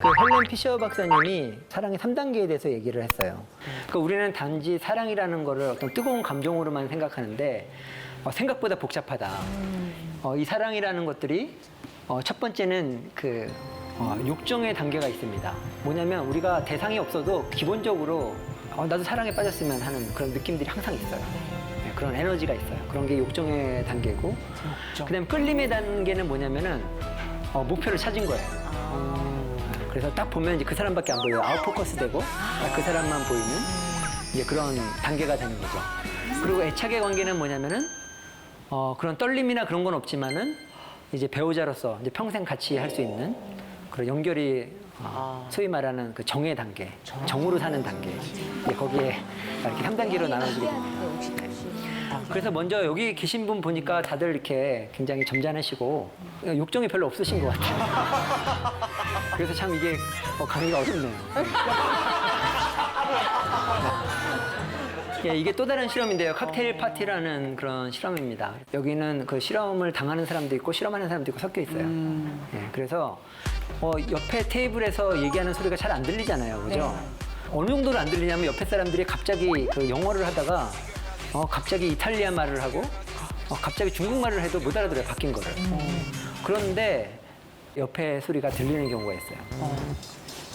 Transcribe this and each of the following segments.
그 헬렌 피셔 박사님이 사랑의 3단계에 대해서 얘기를 했어요. 그러니까 우리는 단지 사랑이라는 거를 어떤 뜨거운 감정으로만 생각하는데 생각보다 복잡하다. 이 사랑이라는 것들이 첫 번째는 욕정의 단계가 있습니다. 뭐냐면 우리가 대상이 없어도 기본적으로 나도 사랑에 빠졌으면 하는 그런 느낌들이 항상 있어요. 네, 그런 에너지가 있어요. 그런 게 욕정의 단계고, 그다음에 끌림의 단계는 뭐냐면은 목표를 찾은 거예요. 그래서 딱 보면 이제 그 사람밖에 안 보여요. 아웃포커스 되고 그 사람만 보이는 이제 그런 단계가 되는 거죠. 그리고 애착의 관계는 뭐냐면은 그런 떨림이나 그런 건 없지만은 이제 배우자로서 이제 평생 같이 할 수 있는 그런 연결이 소위 말하는 그 정의 단계, 정으로 사는 단계. 이제 거기에 이렇게 3단계로 나눠지게 됩니다. 그래서 먼저 여기 계신 분 보니까 다들 이렇게 굉장히 점잖으시고 욕정이 별로 없으신 것 같아요. 그래서 참 이게 강의가 어렵네요. 예, 이게 또 다른 실험인데요. 칵테일 파티라는 그런 실험입니다. 여기는 그 실험을 당하는 사람도 있고 실험하는 사람도 있고 섞여 있어요. 예, 그래서 옆에 테이블에서 얘기하는 소리가 잘 안 들리잖아요. 그죠? 네. 어느 정도로 안 들리냐면 옆에 사람들이 갑자기 그 영어를 하다가 갑자기 이탈리아 말을 하고 갑자기 중국말을 해도 못 알아들어요. 바뀐 거를. 그런데 옆에 소리가 들리는 경우가 있어요.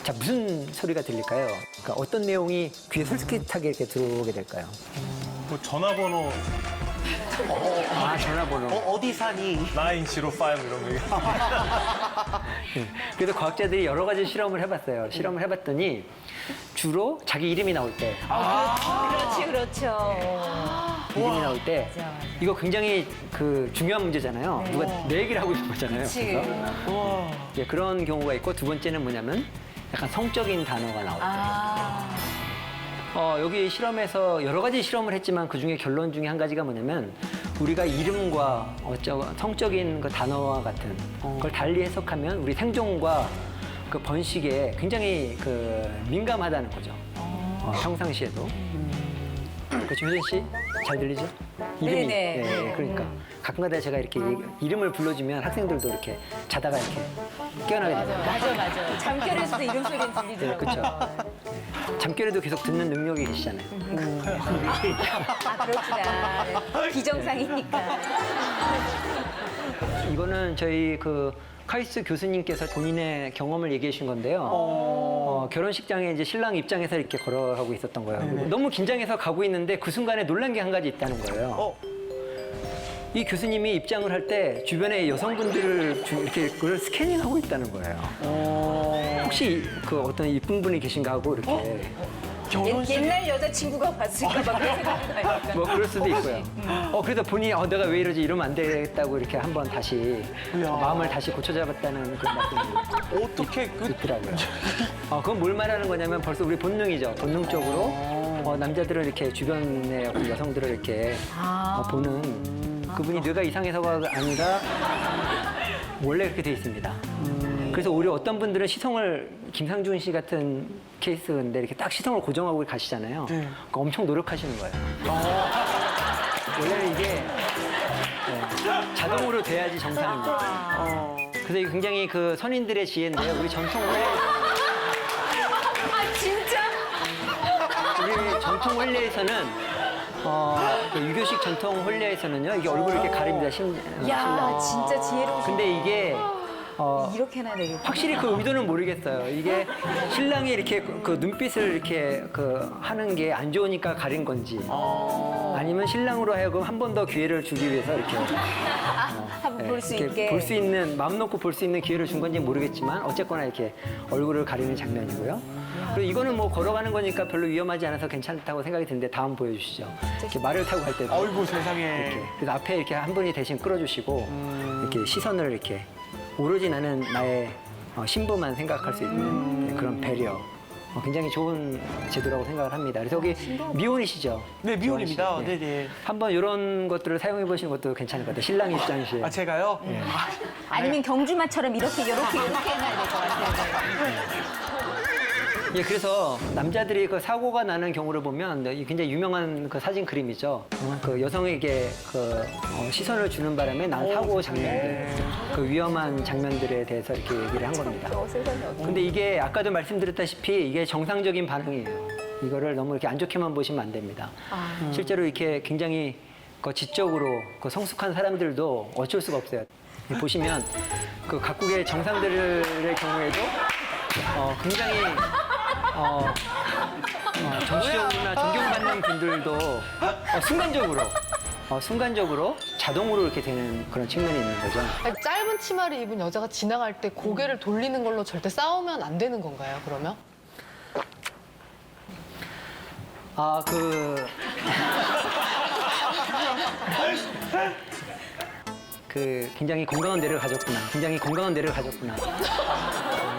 자, 무슨 소리가 들릴까요? 그러니까 어떤 내용이 귀에 솔깃하게 이렇게 들어오게 될까요? 뭐 전화번호 전화번호. 어디 사니? 905 이런 거. 네. 그래서 과학자들이 여러 가지 실험을 해봤어요. 실험을 해봤더니 주로 자기 이름이 나올 때, 그렇죠. 이름이 나올 때 이거 굉장히 중요한 문제잖아요. 누가 내 얘기를 하고 있는 거잖아요. 그래서 예, 그런 경우가 있고, 두 번째는 뭐냐면 약간 성적인 단어가 나올 때. 여기 실험에서 여러 가지 실험을 했지만 그 중에 결론 중에 한 가지가 뭐냐면 우리가 이름과 성적인 그 단어와 같은 걸 달리 해석하면 우리 생존과 그 번식에 굉장히 민감하다는 거죠. 평상시에도. 그렇죠, 효진 씨? 잘 들리죠? 이름이. 네네. 네, 그러니까 가끔가다 제가 이렇게 이름을 불러주면 학생들도 이렇게 자다가 이렇게 깨어나게 됩니다. 맞아. 잠결에서도 이런 소리는 네, 들리더라고요. 그렇죠. 잠결에도 계속 듣는 능력이 계시잖아요. 그렇구나. 비정상이니까. 이거는 저희 카이스트 교수님께서 본인의 경험을 얘기해 주신 건데요. 결혼식장에 이제 신랑 입장에서 이렇게 걸어가고 있었던 거예요. 너무 긴장해서 가고 있는데 그 순간에 놀란 게 한 가지 있다는 거예요. 이 교수님이 입장을 할 때 주변에 여성분들을 이렇게 그걸 스캐닝하고 있다는 거예요. 혹시 어떤 이쁜 분이 계신가 하고 이렇게. 옛날 여자친구가 봤을까 봐 그런 생각이 나니까. 뭐 그럴 수도 있고요. 그래서 본인이 내가 왜 이러지 이러면 안 되겠다고 이렇게 한번 다시 마음을 다시 고쳐잡았다는 그런 말씀이 어떻게 있더라고요. 그건 뭘 말하는 거냐면 벌써 우리 본능이죠. 본능적으로 남자들은 이렇게 주변의 어떤 여성들을 이렇게 보는 그분이 뇌가 이상해서가 아니라 원래 그렇게 돼 있습니다. 그래서 오히려 어떤 분들은 시선을 김상준 씨 같은 케이스인데 이렇게 딱 시선을 고정하고 가시잖아요. 그러니까 엄청 노력하시는 거예요. 원래는 이게 자동으로 돼야지 정상입니다. 그래서 이게 굉장히 선인들의 지혜인데요. 우리 전통 원래 진짜? 우리 전통 혼례에서는 유교식 전통 혼례에서는요, 이게 얼굴을 이렇게 가립니다. 신랑. 진짜 지혜로우시. 근데 이게 이렇게나 되겠구나. 확실히 그 의도는 모르겠어요. 이게 신랑이 이렇게 눈빛을 이렇게 하는 게 안 좋으니까 가린 건지, 아니면 신랑으로 하여금 한 번 더 기회를 주기 위해서 이렇게 한번 볼 수 있게. 볼 수 있는, 마음 놓고 볼 수 있는 기회를 준 건지 모르겠지만 어쨌거나 이렇게 얼굴을 가리는 장면이고요. 그리고 이거는 뭐 걸어가는 거니까 별로 위험하지 않아서 괜찮다고 생각이 드는데 다음 보여주시죠. 이렇게 말을 타고 갈 때도 아이고 세상에. 이렇게. 그래서 앞에 이렇게 한 분이 대신 끌어주시고 이렇게 시선을 이렇게 오로지 나는 나의 신부만 생각할 수 있는 그런 배려. 굉장히 좋은 제도라고 생각을 합니다. 그래서 여기 미혼이시죠? 네, 미혼입니다. 지원 씨? 네네. 한번 이런 것들을 사용해 보시는 것도 괜찮을 것 같아요. 신랑 입장시에. 제가요? 아니면 경주마처럼 이렇게 해놔야 될 것 같아요. 예, 그래서 남자들이 그 사고가 나는 경우를 보면 굉장히 유명한 그 사진 그림이죠. 그 여성에게 시선을 주는 바람에 난 사고 장면들, 그 위험한 장면들에 대해서 이렇게 얘기를 한 겁니다. 근데 이게 아까도 말씀드렸다시피 이게 정상적인 반응이에요. 이거를 너무 이렇게 안 좋게만 보시면 안 됩니다. 실제로 이렇게 굉장히 그 지적으로 그 성숙한 사람들도 어쩔 수가 없어요. 보시면 그 각국의 정상들의 경우에도 굉장히 정치적으로나 존경받는 분들도 순간적으로 자동으로 이렇게 되는 그런 측면이 있는 거죠. 아니, 짧은 치마를 입은 여자가 지나갈 때 고개를 돌리는 걸로 절대 싸우면 안 되는 건가요, 그러면? 굉장히 건강한 뇌를 가졌구나.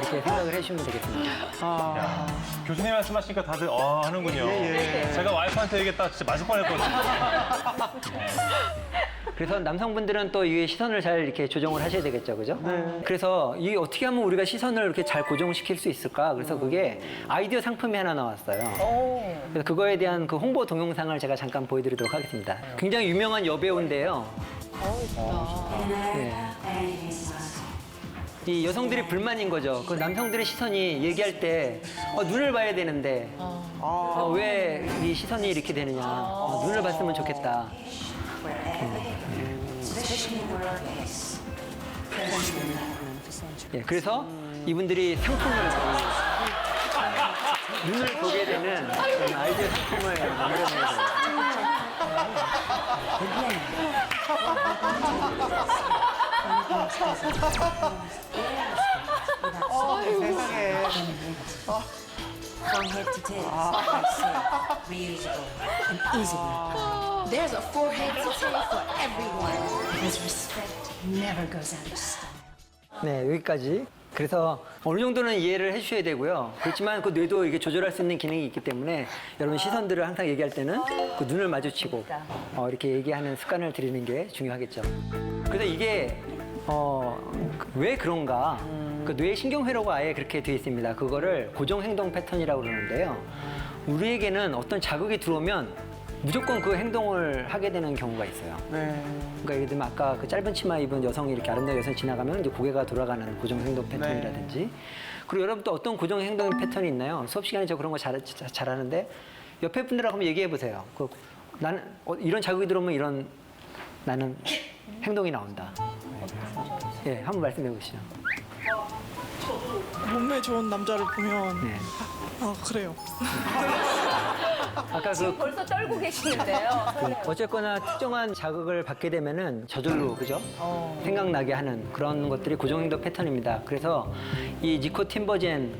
이렇게 생각을 해주시면 되겠습니다. 교수님 말씀하시니까 다들 하는군요. 제가 와이프한테 얘기했다 진짜 맞을 뻔했거든요. 그래서 남성분들은 또 이 시선을 잘 이렇게 조정을 하셔야 되겠죠, 그죠? 그래서 이 어떻게 하면 우리가 시선을 이렇게 잘 고정시킬 수 있을까? 그래서 그게 아이디어 상품이 하나 나왔어요. 그래서 그거에 대한 그 홍보 동영상을 제가 잠깐 보여드리도록 하겠습니다. 굉장히 유명한 여배우인데요. 네. 이 여성들이 불만인 거죠. 그 남성들의 시선이 얘기할 때 눈을 봐야 되는데 왜 이 시선이 이렇게 되느냐? 눈을 봤으면 좋겠다. 예, 그래서 이분들이 상품을 눈을 보게 되는 그런 아이디어 상품을 만들어내는 거예요. 세상에. From head to tail, I say, reusable and easable. There's a forehead to tail for everyone because respect never goes out of style. 네, 여기까지. 그래서 어느 정도는 이해를 해주셔야 되고요. 그렇지만 그 뇌도 이게 조절할 수 있는 기능이 있기 때문에 여러분 시선들을 항상 얘기할 때는 그 눈을 마주치고 이렇게 얘기하는 습관을 들이는 게 중요하겠죠. 그래서 이게 왜 그런가? 그 뇌 신경회로가 아예 그렇게 되어 있습니다. 그거를 고정행동 패턴이라고 그러는데요. 우리에게는 어떤 자극이 들어오면 무조건 그 행동을 하게 되는 경우가 있어요. 그러니까 예를 들면 아까 그 짧은 치마 입은 여성이 이렇게 아름다운 여성이 지나가면 이제 고개가 돌아가는 고정행동 패턴이라든지 그리고 여러분 또 어떤 고정행동 패턴이 있나요? 수업 시간에 저 그런 거 잘하는데 옆에 분들하고 한번 얘기해 보세요. 나는 이런 자극이 들어오면 나는 행동이 나온다. 예, 한번 말씀해 보시죠. 몸매 좋은 남자를 보면 네. 그래요. 아까 벌써 떨고 계시는데요. 어쨌거나 특정한 자극을 받게 되면은 저절로 그죠? 생각나게 하는 그런 것들이 고정행동 패턴입니다. 그래서 이 니코 팀버젠,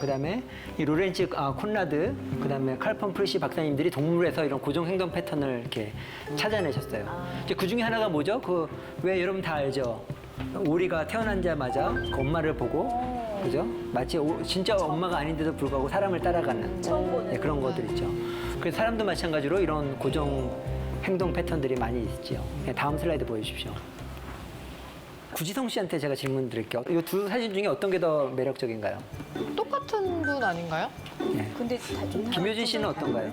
그다음에 이 로렌츠 콘라드, 그다음에 칼폰 프리시 박사님들이 동물에서 이런 고정행동 패턴을 이렇게 찾아내셨어요. 이제 그 중에 하나가 뭐죠? 왜 여러분 다 알죠? 오리가 태어나자마자 그 엄마를 보고 그죠? 마치 진짜 엄마가 아닌데도 불구하고 사람을 따라가는 그런 것들 있죠. 그래서 사람도 마찬가지로 이런 고정 행동 패턴들이 많이 있죠. 다음 슬라이드 보여주십시오. 구지성 씨한테 제가 질문 드릴게요. 이 두 사진 중에 어떤 게 더 매력적인가요? 똑같은 분 아닌가요? 근데 좀 김효진 씨는 어떤가요?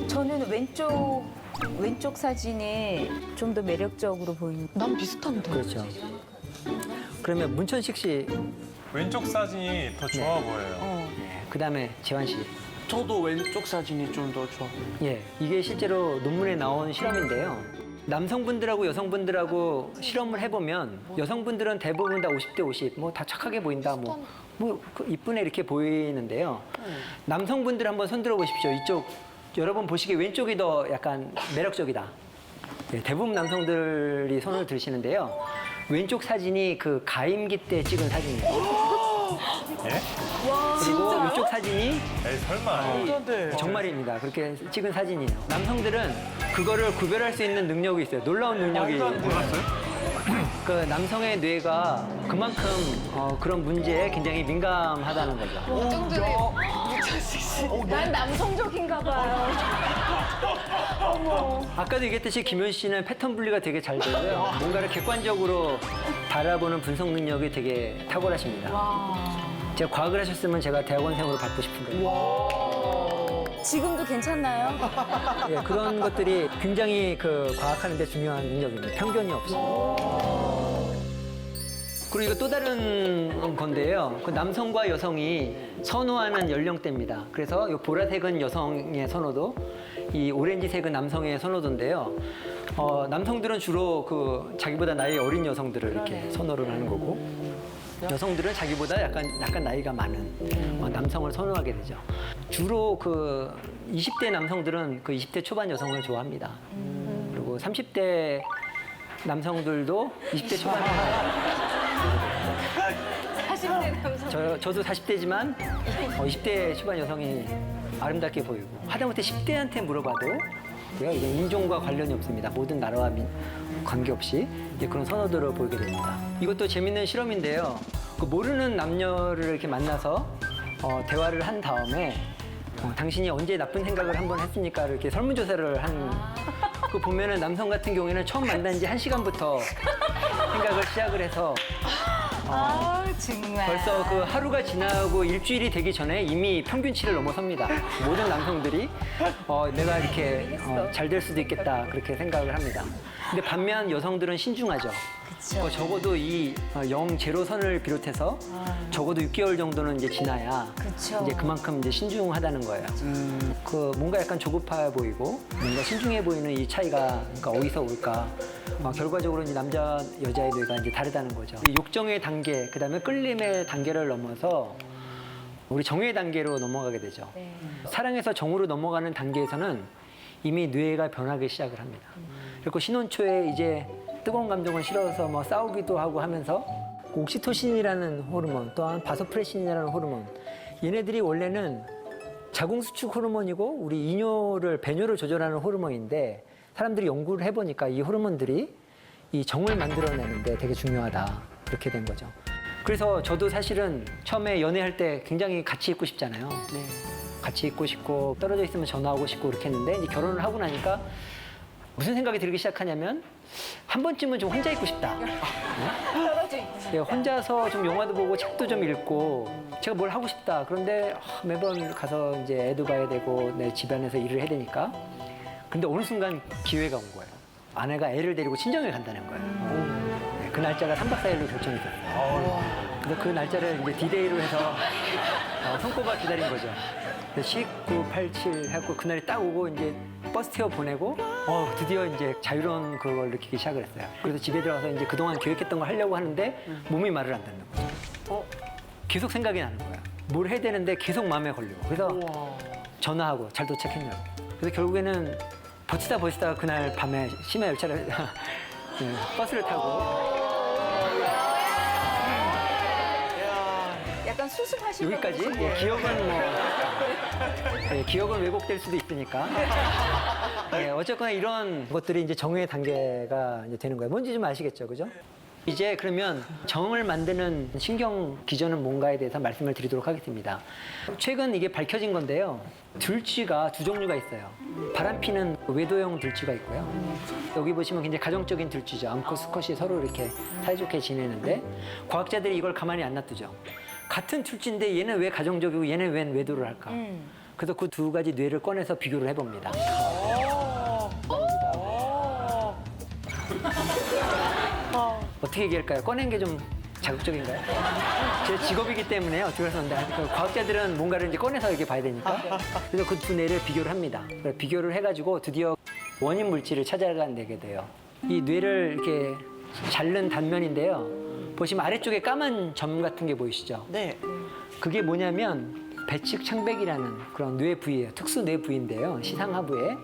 저는 왼쪽 사진이 좀 더 매력적으로 보이는. 난 비슷한데. 그렇죠. 그러면 문천식 씨, 왼쪽 사진이 더 좋아 보여요. 그다음에 재환 씨. 저도 왼쪽 사진이 좀 더 좋아. 예, 이게 실제로 논문에 나온 실험인데요. 남성분들하고 여성분들하고 실험을 해보면 여성분들은 대부분 다 50대 50, 뭐 다 착하게 보인다, 이쁘네 이렇게 보이는데요. 남성분들 한번 손 들어보십시오. 이쪽 여러분 보시기에 왼쪽이 더 약간 매력적이다. 예, 대부분 남성들이 손을 드시는데요. 왼쪽 사진이 그 가임기 때 찍은 사진이에요. 예? 그리고 이쪽 사진이 에이, 설마. 정말입니다. 그렇게 찍은 사진이에요. 남성들은 그거를 구별할 수 있는 능력이 있어요. 놀라운 능력이. 몰랐어요? 그 남성의 뇌가 그만큼 그런 문제에 굉장히 민감하다는 거죠. 걱정들이 난 남성적인가 봐요. 어머. 아까도 얘기했듯이 김효진 씨는 패턴 분리가 되게 잘 되고요. 뭔가를 객관적으로 바라보는 분석 능력이 되게 탁월하십니다. 제가 과학을 하셨으면 제가 대학원생으로 받고 싶은 거예요. 지금도 괜찮나요? 예, 그런 것들이 굉장히 그 과학하는 데 중요한 능력입니다. 편견이 없이. 그리고 이거 또 다른 건데요. 그 남성과 여성이 선호하는 연령대입니다. 그래서 이 보라색은 여성의 선호도, 이 오렌지색은 남성의 선호도인데요. 남성들은 주로 그 자기보다 나이 어린 여성들을 이렇게 선호를 하는 거고, 여성들은 자기보다 약간 나이가 많은 남성을 선호하게 되죠. 주로 그 20대 남성들은 그 20대 초반 여성을 좋아합니다. 그리고 30대 남성들도 20대 초반을 좋아해요. 40대 남성. 저도 40대지만 20대 초반 여성이 아름답게 보이고, 하다못해 10대한테 물어봐도 이게 인종과 관련이 없습니다. 모든 나라와 관계없이 이제 그런 선호도를 보이게 됩니다. 이것도 재밌는 실험인데요. 그 모르는 남녀를 이렇게 만나서 대화를 한 다음에 당신이 언제 나쁜 생각을 한번 했습니까? 이렇게 설문조사를 그 보면은 남성 같은 경우에는 처음 만난 지 1시간부터 생각을 시작을 해서 정말. 벌써 그 하루가 지나고 일주일이 되기 전에 이미 평균치를 넘어섭니다. 모든 남성들이 내가 이렇게 잘 될 수도 있겠다 그렇게 생각을 합니다. 근데 반면 여성들은 신중하죠. 적어도 이 0, 제로선을 비롯해서 적어도 6개월 정도는 이제 지나야 그쵸. 이제 그만큼 이제 신중하다는 거예요. 그 뭔가 약간 조급해 보이고 뭔가 신중해 보이는 이 차이가 그러니까 어디서 올까? 결과적으로 이제 남자 여자의 뇌가 이제 다르다는 거죠. 이 욕정의 단계, 그다음에 끌림의 단계를 넘어서 우리 정의 단계로 넘어가게 되죠. 사랑에서 정으로 넘어가는 단계에서는 이미 뇌가 변하기 시작을 합니다. 그리고 신혼 초에 이제 뜨거운 감정을 싫어서 뭐 싸우기도 하고 하면서 옥시토신이라는 호르몬, 또한 바소프레신이라는 호르몬, 얘네들이 원래는 자궁수축 호르몬이고 우리 배뇨를 조절하는 호르몬인데, 사람들이 연구를 해보니까 이 호르몬들이 이 정을 만들어내는데 되게 중요하다, 그렇게 된 거죠. 그래서 저도 사실은 처음에 연애할 때 굉장히 같이 있고 싶잖아요. 같이 있고 싶고 떨어져 있으면 전화하고 싶고 그렇게 했는데, 이제 결혼을 하고 나니까 무슨 생각이 들기 시작하냐면 한 번쯤은 좀 혼자 있고 싶다. 네, 혼자서 좀 영화도 보고 책도 좀 읽고 제가 뭘 하고 싶다. 그런데 매번 가서 이제 애도 봐야 되고 내 집안에서 일을 해야 되니까. 근데 어느 순간 기회가 온 거예요. 아내가 애를 데리고 친정에 간다는 거예요. 네, 그 날짜가 3박 4일로 결정이 됐어요. 그래서 그 날짜를 이제 디데이로 해서 손꼽아 기다린 거죠. 19, 87 해갖고 그날이 딱 오고 이제 버스 태워 보내고 드디어 이제 자유로운 그걸 느끼기 시작을 했어요. 그래서 집에 들어가서 이제 그동안 계획했던 걸 하려고 하는데 몸이 말을 안 듣는 거죠. 계속 생각이 나는 거야. 뭘 해야 되는데 계속 마음에 걸리고. 그래서 전화하고 잘 도착했냐고. 그래서 결국에는 버티다 그날 밤에 심야 열차를 버스를 타고 약간 수습하신 여기까지. 기억은 왜곡될 수도 있으니까. 어쨌거나 이런 것들이 이제 정의 단계가 이제 되는 거예요. 뭔지 좀 아시겠죠, 그죠? 이제 그러면 정을 만드는 신경 기전은 뭔가에 대해서 말씀을 드리도록 하겠습니다. 최근 이게 밝혀진 건데요. 들쥐가 두 종류가 있어요. 바람피는 외도형 들쥐가 있고요. 여기 보시면 굉장히 가정적인 들쥐죠. 암컷, 수컷이 서로 이렇게 사이좋게 지내는데, 과학자들이 이걸 가만히 안 놔두죠. 같은 들쥐인데 얘는 왜 가정적이고 얘는 웬 외도를 할까? 그래서 그 두 가지 뇌를 꺼내서 비교를 해봅니다. 어떻게 얘기할까요? 꺼낸 게 좀 자극적인가요? 제 직업이기 때문에 어떻게 해서 과학자들은 뭔가를 이제 꺼내서 이렇게 봐야 되니까. 그래서 그 두 뇌를 비교를 합니다. 비교를 해가지고 드디어 원인 물질을 찾아내게 돼요. 이 뇌를 이렇게 자른 단면인데요. 보시면 아래쪽에 까만 점 같은 게 보이시죠? 네. 그게 뭐냐면 배측 창백이라는 그런 뇌 부위예요. 특수 뇌 부위인데요. 시상하부에.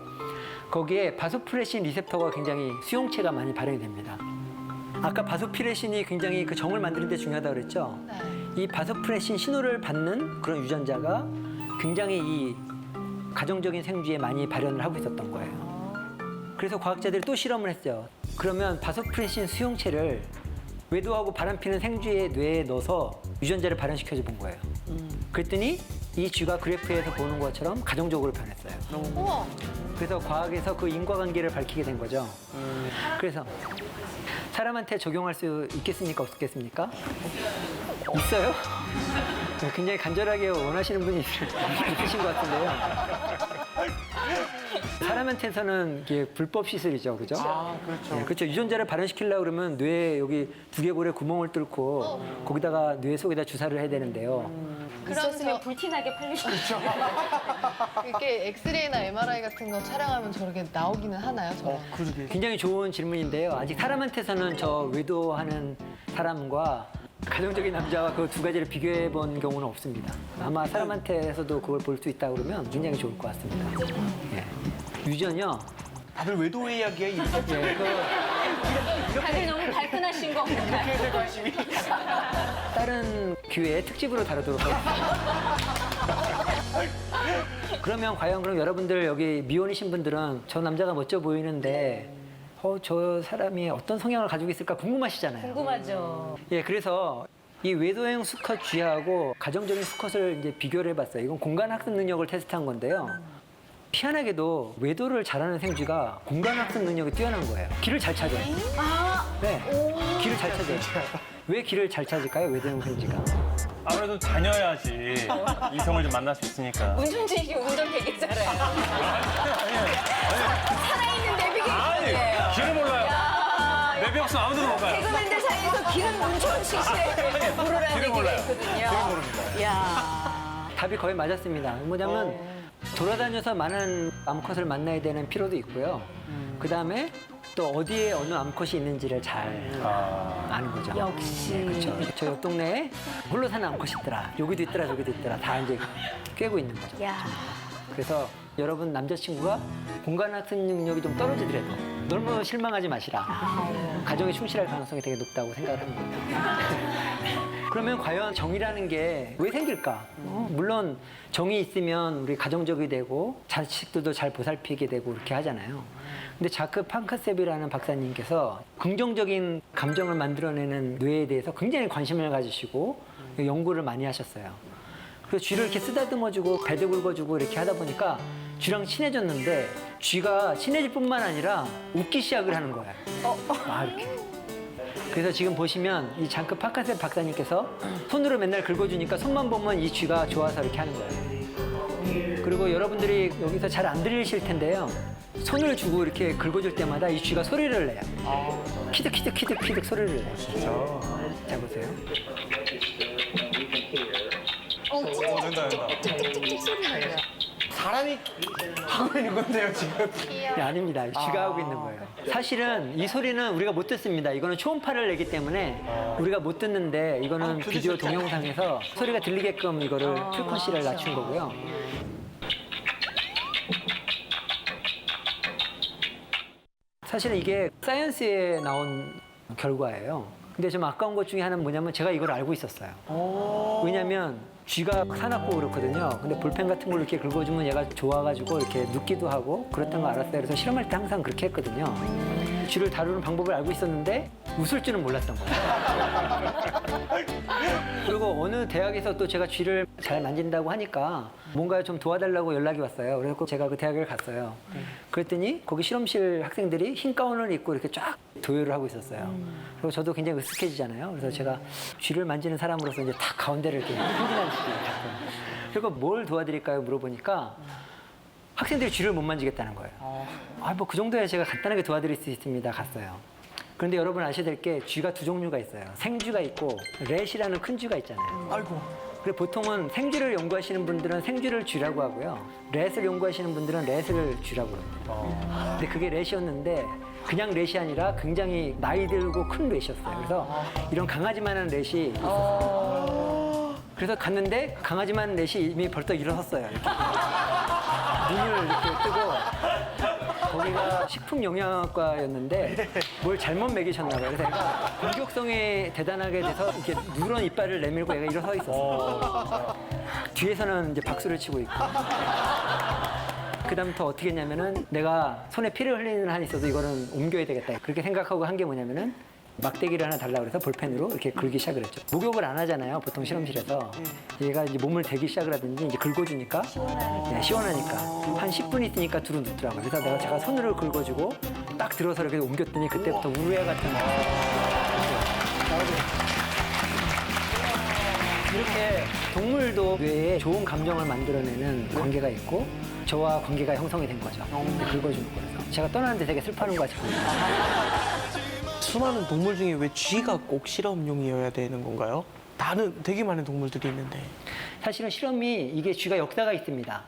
거기에 바소프레신 리셉터가 굉장히 수용체가 많이 발현이 됩니다. 아까 바소프레신이 굉장히 그 정을 만드는 데 중요하다고 그랬죠? 이 바소프레신 신호를 받는 그런 유전자가 굉장히 이 가정적인 생쥐에 많이 발현을 하고 있었던 거예요. 그래서 과학자들이 또 실험을 했어요. 그러면 바소프레신 수용체를 외도하고 바람피는 생쥐의 뇌에 넣어서 유전자를 발현시켜줘 본 거예요. 그랬더니 이 쥐가 그래프에서 보는 것처럼 가정적으로 변했어요. 우와. 그래서 과학에서 그 인과관계를 밝히게 된 거죠. 그래서 사람한테 적용할 수 있겠습니까? 없겠습니까? 있어요? 네, 굉장히 간절하게 원하시는 분이 있으신 것 같은데요. 사람한테서는 이게 불법 시술이죠, 그죠? 그렇죠. 네, 그렇죠. 유전자를 발현시키려고 그러면 뇌에 여기 두개골에 구멍을 뚫고 거기다가 뇌 속에다 주사를 해야 되는데요. 있었으면 불티나게 팔릴 수 있죠. 이게 엑스레이나 MRI 같은 거 촬영하면 저렇게 나오기는 하나요? 저는? 그러게. 굉장히 좋은 질문인데요. 아직 사람한테서는 저 외도하는 사람과 가정적인 남자와 그 두 가지를 비교해 본 경우는 없습니다. 아마 사람한테서도 그걸 볼 수 있다 그러면 굉장히 좋을 것 같습니다. 예. 유전이요. 다들 외도의 이야기야. 예, 그 다들 너무 발끈하신 것 같아요. 이렇게 관심이. 다른 기회에 특집으로 다루도록 하겠습니다. 그러면 과연 그럼 여러분들 여기 미혼이신 분들은 저 남자가 멋져 보이는데 저 사람이 어떤 성향을 가지고 있을까 궁금하시잖아요. 궁금하죠. 예, 그래서 이 외도형 수컷 쥐하고 가정적인 수컷을 이제 비교를 해봤어요. 이건 공간학습 능력을 테스트한 건데요. 희한하게도 외도를 잘하는 생쥐가 공간학습 능력이 뛰어난 거예요. 길을 잘 찾아요. 네, 길을 잘 찾아요. 왜 길을 잘 찾을까요, 외도형 생쥐가? 아무래도 다녀야지 이성을 좀 만날 수 있으니까. 문준진 씨 운전 되게 잘해요. 살아있는 내비게이션. 아니, 길을 몰라요. 내비 없으면 아무도 못 가요. 개그맨들 사이에서 길은 문준식 씨의 모르라는 길을 몰라요. 얘기가 있거든요. 길을 모릅니다. 야 답이 거의 맞았습니다. 뭐냐면 돌아다녀서 많은 암컷을 만나야 되는 필요도 있고요. 그 다음에 또 어디에 어느 암컷이 있는지를 잘 아는 거죠. 역시. 그렇죠. 저 옆 동네에 홀로 사는 암컷이 있더라. 여기도 있더라, 저기도 있더라. 다 이제 꿰고 있는 거죠. 야. 그래서 여러분 남자친구가 공간학습 능력이 좀 떨어지더라도 너무 실망하지 마시라. 가정에 충실할 가능성이 되게 높다고 생각을 합니다. 그러면 과연 정이라는 게 왜 생길까? 물론 정이 있으면 우리 가정적이 되고 자식들도 잘 보살피게 되고 이렇게 하잖아요. 근데 자크 판카셉이라는 박사님께서 긍정적인 감정을 만들어내는 뇌에 대해서 굉장히 관심을 가지시고 연구를 많이 하셨어요. 그래서 쥐를 이렇게 쓰다듬어주고 배도 긁어주고 이렇게 하다 보니까 쥐랑 친해졌는데 쥐가 친해질 뿐만 아니라 웃기 시작을 하는 거예요. 이렇게. 그래서 지금 보시면 이 장크 파카셉 박사님께서 손으로 맨날 긁어주니까 손만 보면 이 쥐가 좋아서 이렇게 하는 거예요. 그리고 여러분들이 여기서 잘 안 들리실 텐데요. 손을 주고 이렇게 긁어줄 때마다 이 쥐가 소리를 내요. 키득키득 소리를 내요. 자 보세요. 된다. 찍찍찍찍 소리 나요. 사람이 하고 있는 건데요, 지금. 네, 아닙니다. 쥐가 하고 있는 거예요. 사실은 이 소리는 우리가 못 듣습니다. 이거는 초음파를 내기 때문에 우리가 못 듣는데 이거는 비디오 동영상에서 소리가 들리게끔 이거를 프리퀀시를 낮춘 거고요. 사실은 이게 사이언스에 나온 결과예요. 근데 좀 아까운 것 중에 하나는 뭐냐면 제가 이걸 알고 있었어요. 왜냐면 쥐가 사납고 그렇거든요. 근데 볼펜 같은 걸 이렇게 긁어주면 얘가 좋아가지고 이렇게 눕기도 하고 그렇다는 거 알았어요. 그래서 실험할 때 항상 그렇게 했거든요. 쥐를 다루는 방법을 알고 있었는데 웃을 줄은 몰랐던 거예요. 그리고 어느 대학에서 또 제가 쥐를 잘 만진다고 하니까 뭔가 좀 도와달라고 연락이 왔어요. 그래서 제가 그 대학을 갔어요. 그랬더니 거기 실험실 학생들이 흰 가운을 입고 이렇게 쫙 도요를 하고 있었어요. 그리고 저도 굉장히 으쓱해지잖아요. 그래서 제가 쥐를 만지는 사람으로서 이제 딱 가운데를 이렇게 흥분한 식으로 갔어요. 그리고 뭘 도와드릴까요? 물어보니까 학생들이 쥐를 못 만지겠다는 거예요. 뭐 그 정도야 제가 간단하게 도와드릴 수 있습니다. 갔어요. 그런데 여러분 아셔야 될 게 쥐가 두 종류가 있어요. 생쥐가 있고 렛이라는 큰 쥐가 있잖아요. 아이고. 그리고 보통은 생쥐를 연구하시는 분들은 생쥐를 쥐라고 하고요. 렛을 연구하시는 분들은 렛을 쥐라고 합니다. 근데 그게 렛이었는데 그냥 렛이 아니라 굉장히 나이 들고 큰 렛이었어요. 그래서 이런 강아지만한 렛이 있었어요. 그래서 갔는데 강아지만한 렛이 이미 벌떡 일어섰어요. 이렇게. 눈을 이렇게 뜨고 거기가 식품영양학과였는데 뭘 잘못 먹이셨나 봐요. 그래서 얘가 공격성이 대단하게 돼서 이렇게 누런 이빨을 내밀고 얘가 일어서 있었어요. 뒤에서는 이제 박수를 치고 있고. 그다음부터 어떻게 했냐면은 내가 손에 피를 흘리는 한이 있어도 이거는 옮겨야 되겠다. 그렇게 생각하고 한 게 뭐냐면은 막대기를 하나 달라고 해서 볼펜으로 이렇게 긁기 시작을 했죠. 목욕을 안 하잖아요. 보통 실험실에서. 얘가 이제 몸을 대기 시작을 하든지 이제 긁어주니까 시원하니까 한 10분 있으니까 두루 눕더라고요. 그래서 제가 손으로 긁어주고 딱 들어서 이렇게 옮겼더니 그때부터 우루야 같은 이렇게 동물도 뇌에 좋은 감정을 만들어내는 관계가 있고 저와 관계가 형성이 된 거죠. 긁어주는 거라서. 제가 떠나는데 되게 슬퍼하는 거 같아요. 수많은 동물 중에 왜 쥐가 꼭 실험용이어야 되는 건가요? 나는 되게 많은 동물들이 있는데. 사실은 실험이 이게 쥐가 역사가 있습니다.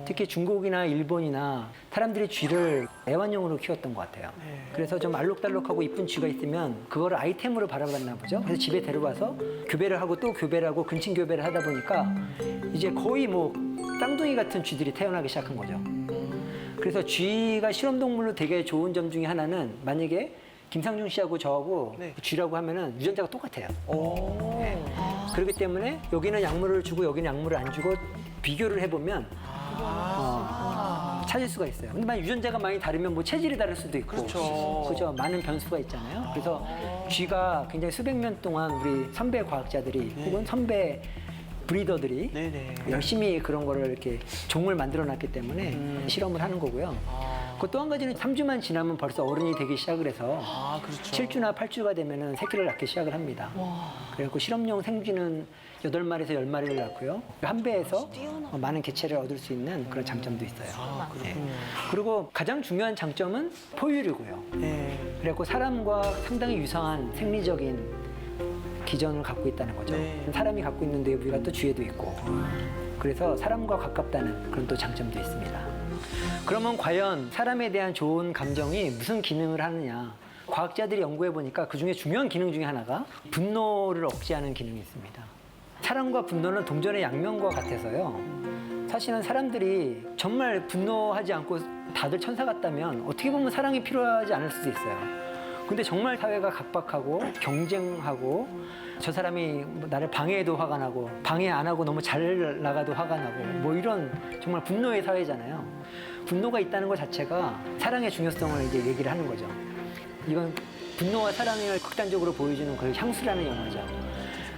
특히 중국이나 일본이나 사람들이 쥐를 애완용으로 키웠던 것 같아요. 그래서 좀 알록달록하고 이쁜 쥐가 있으면 그거를 아이템으로 바라봤나 보죠. 그래서 집에 데려와서 교배를 하고 또 교배를 하고 근친 교배를 하다 보니까 이제 거의 뭐 쌍둥이 같은 쥐들이 태어나기 시작한 거죠. 그래서 쥐가 실험동물로 되게 좋은 점 중에 하나는 만약에 김상중 씨하고 저하고 네. 쥐라고 하면은 유전자가 똑같아요. 오. 그렇기 때문에 여기는 약물을 주고 여기는 약물을 안 주고 비교를 해보면 찾을 수가 있어요. 근데 만약 유전자가 많이 다르면 뭐 체질이 다를 수도 있고 그렇죠. 많은 변수가 있잖아요. 그래서 쥐가 굉장히 수백 년 동안 우리 선배 과학자들이 혹은 선배 브리더들이 네네. 열심히 그런 거를 이렇게 종을 만들어 놨기 때문에 실험을 하는 거고요. 그 또 한 가지는 3주만 지나면 벌써 어른이 되기 시작을 해서 아, 그렇죠. 7주나 8주가 되면은 새끼를 낳기 시작을 합니다. 그래서 실험용 생쥐는 8마리에서 10마리를 낳고요. 한 배에서 많은 개체를 얻을 수 있는 그런 장점도 있어요. 네. 그리고 가장 중요한 장점은 포유류고요. 네. 그래갖고 사람과 상당히 유사한 생리적인 기전을 갖고 있다는 거죠. 네. 사람이 갖고 있는 내부가 또 쥐에도 있고. 그래서 사람과 가깝다는 그런 또 장점도 있습니다. 그러면 과연 사람에 대한 좋은 감정이 무슨 기능을 하느냐. 과학자들이 연구해 보니까 그중에 중요한 기능 중에 하나가 분노를 억제하는 기능이 있습니다. 사랑과 분노는 동전의 양면과 같아서요. 사실은 사람들이 정말 분노하지 않고 다들 천사 같다면 어떻게 보면 사랑이 필요하지 않을 수도 있어요. 근데 정말 사회가 각박하고 경쟁하고 저 사람이 나를 방해해도 화가 나고 방해 안 하고 너무 잘 나가도 화가 나고 뭐 이런 정말 분노의 사회잖아요. 분노가 있다는 것 자체가 사랑의 중요성을 이제 얘기를 하는 거죠. 이건 분노와 사랑을 극단적으로 보여주는 그 향수라는 영화죠.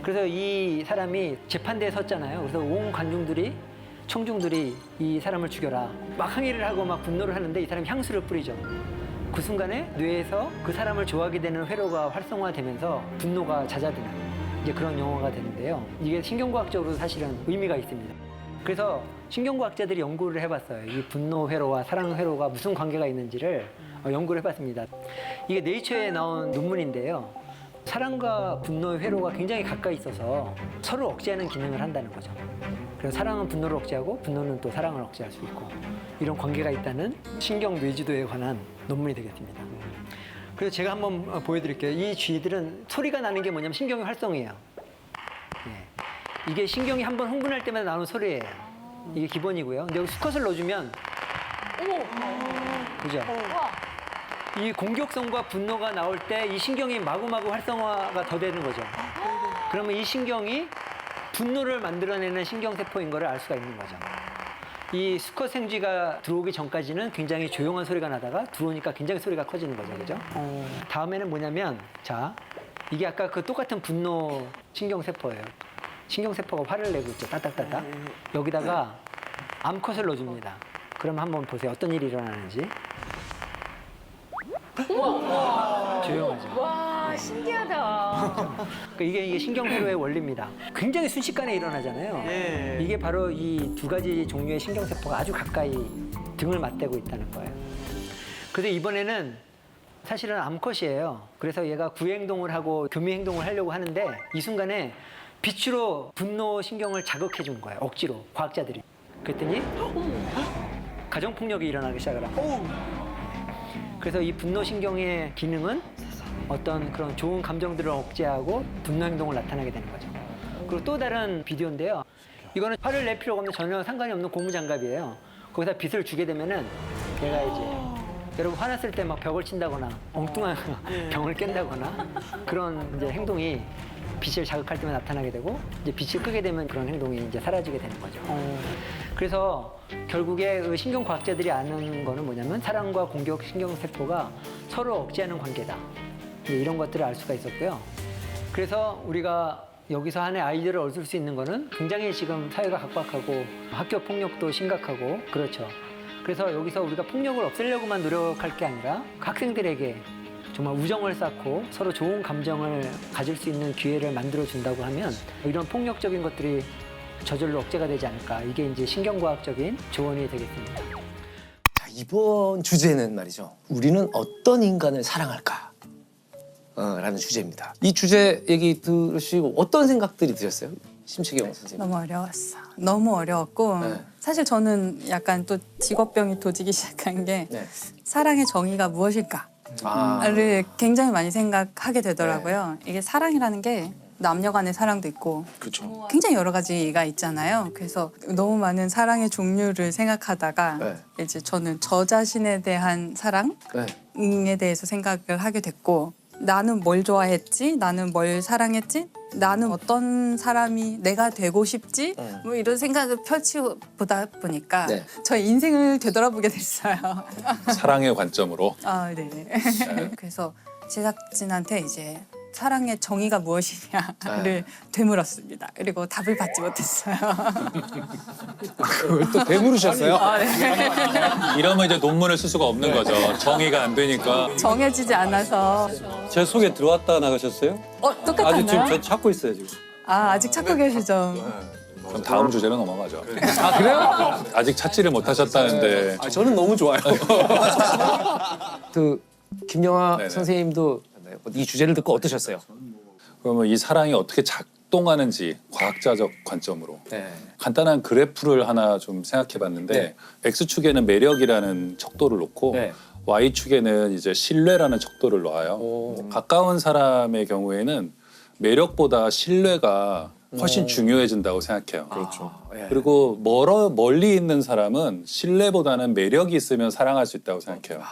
그래서 이 사람이 재판대에 섰잖아요. 그래서 온 관중들이 청중들이 이 사람을 죽여라 막 항의를 하고 막 분노를 하는데 이 사람이 향수를 뿌리죠. 그 순간에 뇌에서 그 사람을 좋아하게 되는 회로가 활성화되면서 분노가 잦아드는 이제 그런 영화가 되는데요. 이게 신경과학적으로 사실은 의미가 있습니다. 그래서 신경과학자들이 연구를 해봤어요. 이 분노 회로와 사랑 회로가 무슨 관계가 있는지를 연구를 해봤습니다. 이게 네이처에 나온 논문인데요. 사랑과 분노의 회로가 굉장히 가까이 있어서 서로 억제하는 기능을 한다는 거죠. 그래서 사랑은 분노를 억제하고 분노는 또 사랑을 억제할 수 있고 이런 관계가 있다는 신경 뇌지도에 관한 논문이 되겠습니다. 그래서 제가 한번 보여드릴게요. 이 쥐들은 소리가 나는 게 뭐냐면 신경의 활성이에요. 네. 이게 신경이 한번 흥분할 때마다 나오는 소리예요. 이게 기본이고요. 근데 여기 수컷을 넣어주면 그죠? 이 공격성과 분노가 나올 때 이 신경이 마구마구 활성화가 더 되는 거죠. 그러면 이 신경이 분노를 만들어내는 신경세포인 거를 알 수가 있는 거죠. 이 수컷 생쥐가 들어오기 전까지는 굉장히 조용한 소리가 나다가 들어오니까 굉장히 소리가 커지는 거죠. 그죠? 다음에는 뭐냐면, 자, 이게 아까 그 똑같은 분노 신경세포예요. 신경세포가 화를 내고 있죠. 따닥따닥. 여기다가 암컷을 넣어줍니다. 그럼 한번 보세요. 어떤 일이 일어나는지. 조용하죠. 와, 신기하다. 그러니까 이게 신경회로의 원리입니다. 굉장히 순식간에 일어나잖아요. 네. 이게 바로 이 두 가지 종류의 신경세포가 아주 가까이 등을 맞대고 있다는 거예요. 그래서 이번에는 사실은 암컷이에요. 그래서 얘가 구행동을 하고 교미행동을 하려고 하는데 이 순간에 빛으로 분노 신경을 자극해 준 거예요. 억지로 과학자들이. 그랬더니 가정폭력이 일어나기 시작을 하고 그래서 이 분노신경의 기능은 어떤 그런 좋은 감정들을 억제하고 분노 행동을 나타나게 되는 거죠. 그리고 또 다른 비디오인데요. 이거는 화를 낼 필요가 없는 전혀 상관이 없는 고무장갑이에요. 거기다 빛을 주게 되면은 얘가 이제 여러분 화났을 때 막 벽을 친다거나 엉뚱한 병을 깬다거나 그런 이제 행동이 빛을 자극할 때만 나타나게 되고 이제 빛을 끄게 되면 그런 행동이 이제 사라지게 되는 거죠. 그래서 결국에 그 신경과학자들이 아는 거는 뭐냐면 사랑과 공격 신경세포가 서로 억제하는 관계다. 이런 것들을 알 수가 있었고요. 그래서 우리가 여기서 한해 아이디어를 얻을 수 있는 거는 굉장히 지금 사회가 각박하고 학교 폭력도 심각하고 그렇죠. 그래서 여기서 우리가 폭력을 없애려고만 노력할 게 아니라 학생들에게 정말 우정을 쌓고 서로 좋은 감정을 가질 수 있는 기회를 만들어 준다고 하면 이런 폭력적인 것들이 저절로 억제가 되지 않을까. 이게 이제 신경과학적인 조언이 되겠습니다. 자, 이번 주제는 말이죠. 우리는 어떤 인간을 사랑할까? 라는 주제입니다. 이 주제 얘기 들으시고 어떤 생각들이 드셨어요? 심채경 선생님. 너무 어려웠어. 너무 어려웠고 네. 사실 저는 약간 또 직업병이 도지기 시작한 게 네. 사랑의 정의가 무엇일까를 아, 굉장히 많이 생각하게 되더라고요. 이게 사랑이라는 게 남녀 간의 사랑도 있고 그렇죠. 굉장히 여러 가지가 있잖아요. 그래서 너무 많은 사랑의 종류를 생각하다가 네. 이제 저는 저 자신에 대한 사랑에 네. 대해서 생각을 하게 됐고 나는 뭘 좋아했지? 나는 뭘 사랑했지? 나는 어떤 사람이 내가 되고 싶지? 뭐 이런 생각을 펼치보다 보니까 네. 저의 인생을 되돌아보게 됐어요. 사랑의 관점으로. 아, 네. 그래서 제작진한테 이제 사랑의 정의가 무엇이냐를 되물었습니다. 그리고 답을 받지 못했어요. 그걸 또 되물으셨어요? 아, 네. 이러면 이제 논문을 쓸 수가 없는 거죠. 정의가 안 되니까. 정해지지 않아서 제 속에 들어왔다 나가셨어요? 아직 지금 똑같았나요? 저 찾고 있어요 지금. 아, 아직 찾고 계시죠? 그럼 다음 주제로 넘어가죠. 아, 그래요? 아직 찾지를 못하셨다는데. 아, 저는 너무 좋아요. 그 김영하 네네. 선생님도 이 주제를 듣고 어떠셨어요? 그러면 이 사랑이 어떻게 작동하는지 과학자적 관점으로 네. 간단한 그래프를 하나 좀 생각해봤는데 네. X축에는 매력이라는 척도를 놓고 네. Y축에는 이제 신뢰라는 척도를 놓아요. 오. 가까운 사람의 경우에는 매력보다 신뢰가 훨씬 중요해진다고 생각해요. 그렇죠. 예. 그리고 멀리 있는 사람은 신뢰보다는 매력이 있으면 사랑할 수 있다고 생각해요.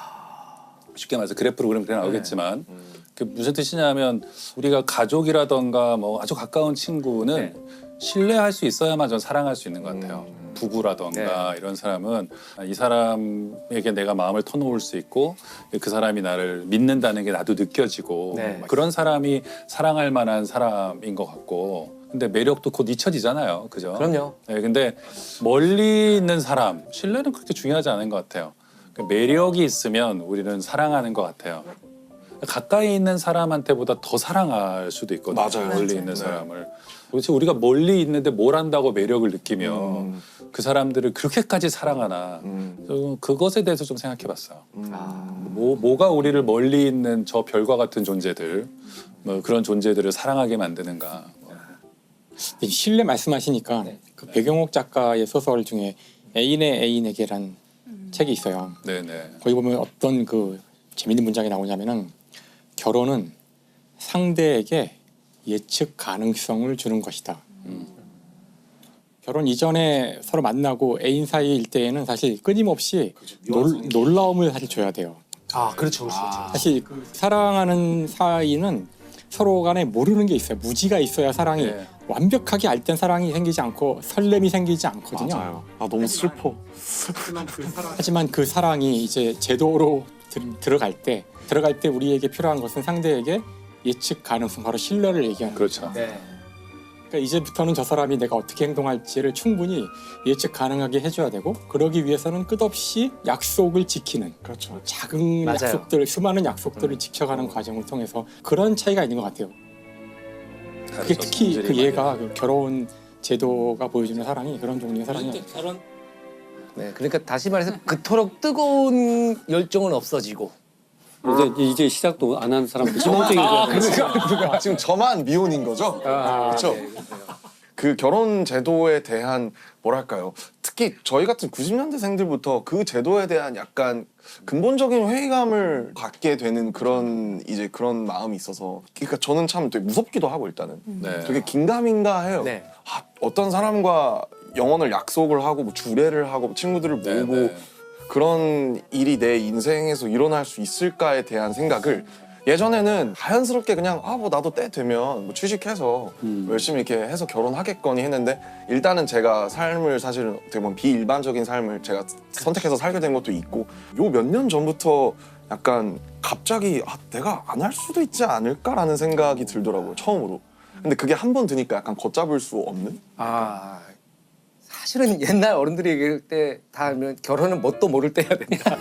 쉽게 말해서 그래프로 그럼 그냥 나오겠지만 그 무슨 뜻이냐면 우리가 가족이라던가 뭐 아주 가까운 친구는 신뢰할 수 있어야만 전 사랑할 수 있는 것 같아요. 부부라던가 이런 사람은 이 사람에게 내가 마음을 터놓을 수 있고 그 사람이 나를 믿는다는 게 나도 느껴지고 네. 그런 사람이 사랑할 만한 사람인 것 같고 근데 매력도 곧 잊혀지잖아요. 그죠? 그럼요. 네, 근데 멀리 있는 사람, 신뢰는 그렇게 중요하지 않은 것 같아요. 매력이 있으면 우리는 사랑하는 것 같아요. 가까이 있는 사람한테보다 더 사랑할 수도 있거든요. 맞아요. 멀리 있는 사람을. 도대체 우리가 멀리 있는데 뭘 한다고 매력을 느끼며 그 사람들을 그렇게까지 사랑하나 그것에 대해서 좀 생각해봤어요. 뭐가 우리를 멀리 있는 저 별과 같은 존재들 뭐 그런 존재들을 사랑하게 만드는가. 신뢰 말씀하시니까 그 배경옥 작가의 소설 중에 애인의 애인에게란 책이 있어요. 네네. 거기 보면 어떤 그 재밌는 문장이 나오냐면은 결혼은 상대에게 예측 가능성을 주는 것이다. 결혼 이전에 서로 만나고 애인 사이일 때에는 사실 끊임없이 놀라움을 사실 줘야 돼요. 아, 그렇죠. 그렇죠. 사실 그 사랑하는 사이는 서로 간에 모르는 게 있어요. 무지가 있어야 사랑이 네. 완벽하게 알땐 사랑이 생기지 않고 설렘이 생기지 않거든요. 맞아요. 아 너무 슬퍼. 하지만 그 사랑이 이제 제도로 들어갈 때 우리에게 필요한 것은 상대에게 예측 가능성, 바로 신뢰를 얘기하는 거죠. 그렇죠. 네. 그러니까 이제부터는 저 사람이 내가 어떻게 행동할지를 충분히 예측 가능하게 해줘야 되고 그러기 위해서는 끝없이 약속을 지키는 그렇죠. 작은 맞아요. 약속들, 수많은 약속들을 지켜가는 과정을 통해서 그런 차이가 있는 것 같아요. 그게 특히 그 얘가 그 결혼 제도가 보여주는 사랑이 그런 종류의 사랑이에요. 네. 그러니까 다시 말해서 그토록 뜨거운 열정은 없어지고. 이제 시작도 안 한 사람들 기본적인 거. 그러니까 지금 저만 미혼인 거죠? 그렇죠. 그 결혼 제도에 대한 뭐랄까요? 특히 저희 같은 90년대생들부터 그 제도에 대한 약간 근본적인 회의감을 갖게 되는 그런 이제 그런 마음이 있어서 그러니까 저는 참 되게 무섭기도 하고 일단은 네. 되게 긴가민가 해요. 네. 아, 어떤 사람과 영원을 약속을 하고 뭐 주례를 하고 친구들을 모으고 네. 그런 일이 내 인생에서 일어날 수 있을까에 대한 생각을 예전에는 자연스럽게 그냥 뭐 나도 때 되면 뭐 취직해서 열심히 이렇게 해서 결혼하겠거니 했는데 일단은 제가 삶을 사실은 어떻게 보면 비일반적인 삶을 제가 선택해서 살게 된 것도 있고 요 몇 년 전부터 약간 갑자기 내가 안 할 수도 있지 않을까라는 생각이 들더라고요, 처음으로. 근데 그게 한 번 드니까 약간 걷잡을 수 없는? 아, 사실은 옛날 어른들이 얘기할 때 다 하면 결혼은 뭣도 모를 때 해야 된다.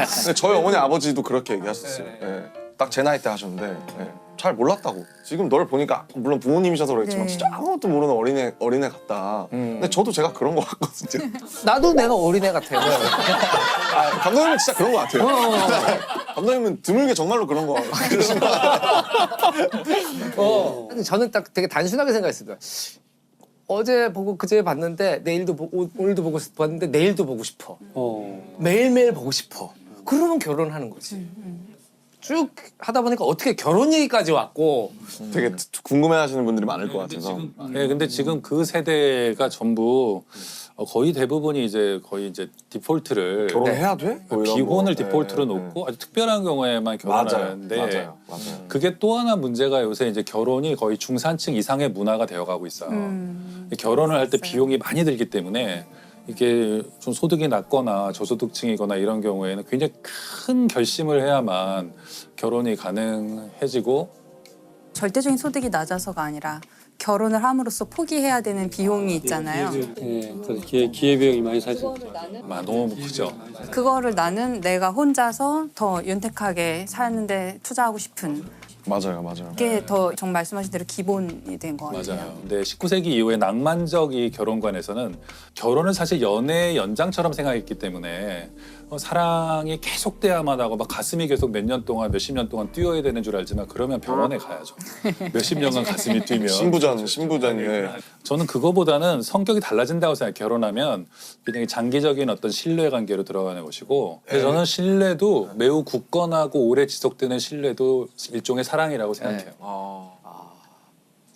근데 저희 어머니 아버지도 그렇게 얘기하셨어요. 예. 딱 제 나이 때 하셨는데 예, 잘 몰랐다고. 지금 널 보니까 물론 부모님이셔서 그렇지만 네. 진짜 아무것도 모르는 어린애 같다. 근데 저도 제가 그런 것 같거든요. 나도 내가 어린애 같아요. 아, 감독님은 진짜 그런 것 같아요. 감독님은 드물게 정말로 그런 거 저는 딱 되게 단순하게 생각했습니다. 어제 보고 그제 봤는데 내일도 보고 오늘도 보고 봤는데 내일도 보고 싶어. 매일매일 보고 싶어. 그러면 결혼하는 거지. 쭉 하다 보니까 어떻게 결혼 얘기까지 왔고 되게 궁금해하시는 분들이 많을 것 같아서. 네, 근데 지금 그 세대가 전부 거의 대부분이 이제 거의 이제 디폴트를 결혼해야 돼? 뭐 이런 비혼을 거. 디폴트로 네, 놓고 아주 특별한 경우에만 결혼하는데 맞아요. 그게 또 하나 문제가 요새 이제 결혼이 거의 중산층 이상의 문화가 되어가고 있어요. 결혼을 할 때 비용이 많이 들기 때문에 이게 좀 소득이 낮거나 저소득층이거나 이런 경우에는 굉장히 큰 결심을 해야만 결혼이 가능해지고 절대적인 소득이 낮아서가 아니라 결혼을 함으로써 포기해야 되는 비용이 있잖아요. 예, 그래서 기회비용이 많이 사죠. 너무 크죠. 그거를 나는 내가 혼자서 더 윤택하게 사는데 투자하고 싶은 맞아요. 게 더 정말 말씀하신 대로 기본이 된 것 같아요. 맞아요. 근데 19세기 이후에 낭만적 이 결혼관에서는 결혼을 사실 연애의 연장처럼 생각했기 때문에 사랑이 계속돼야만 하고 막 가슴이 계속 몇 년 동안 몇십 년 동안 뛰어야 되는 줄 알지만 그러면 병원에 가야죠. 몇십 년간 가슴이 뛰면 신부전이네. 저는 그거보다는 성격이 달라진다고 생각해요. 결혼하면 굉장히 장기적인 어떤 신뢰 관계로 들어가는 것이고 그래서 저는 신뢰도 매우 굳건하고 오래 지속되는 신뢰도 일종의 사랑이라고 생각해요.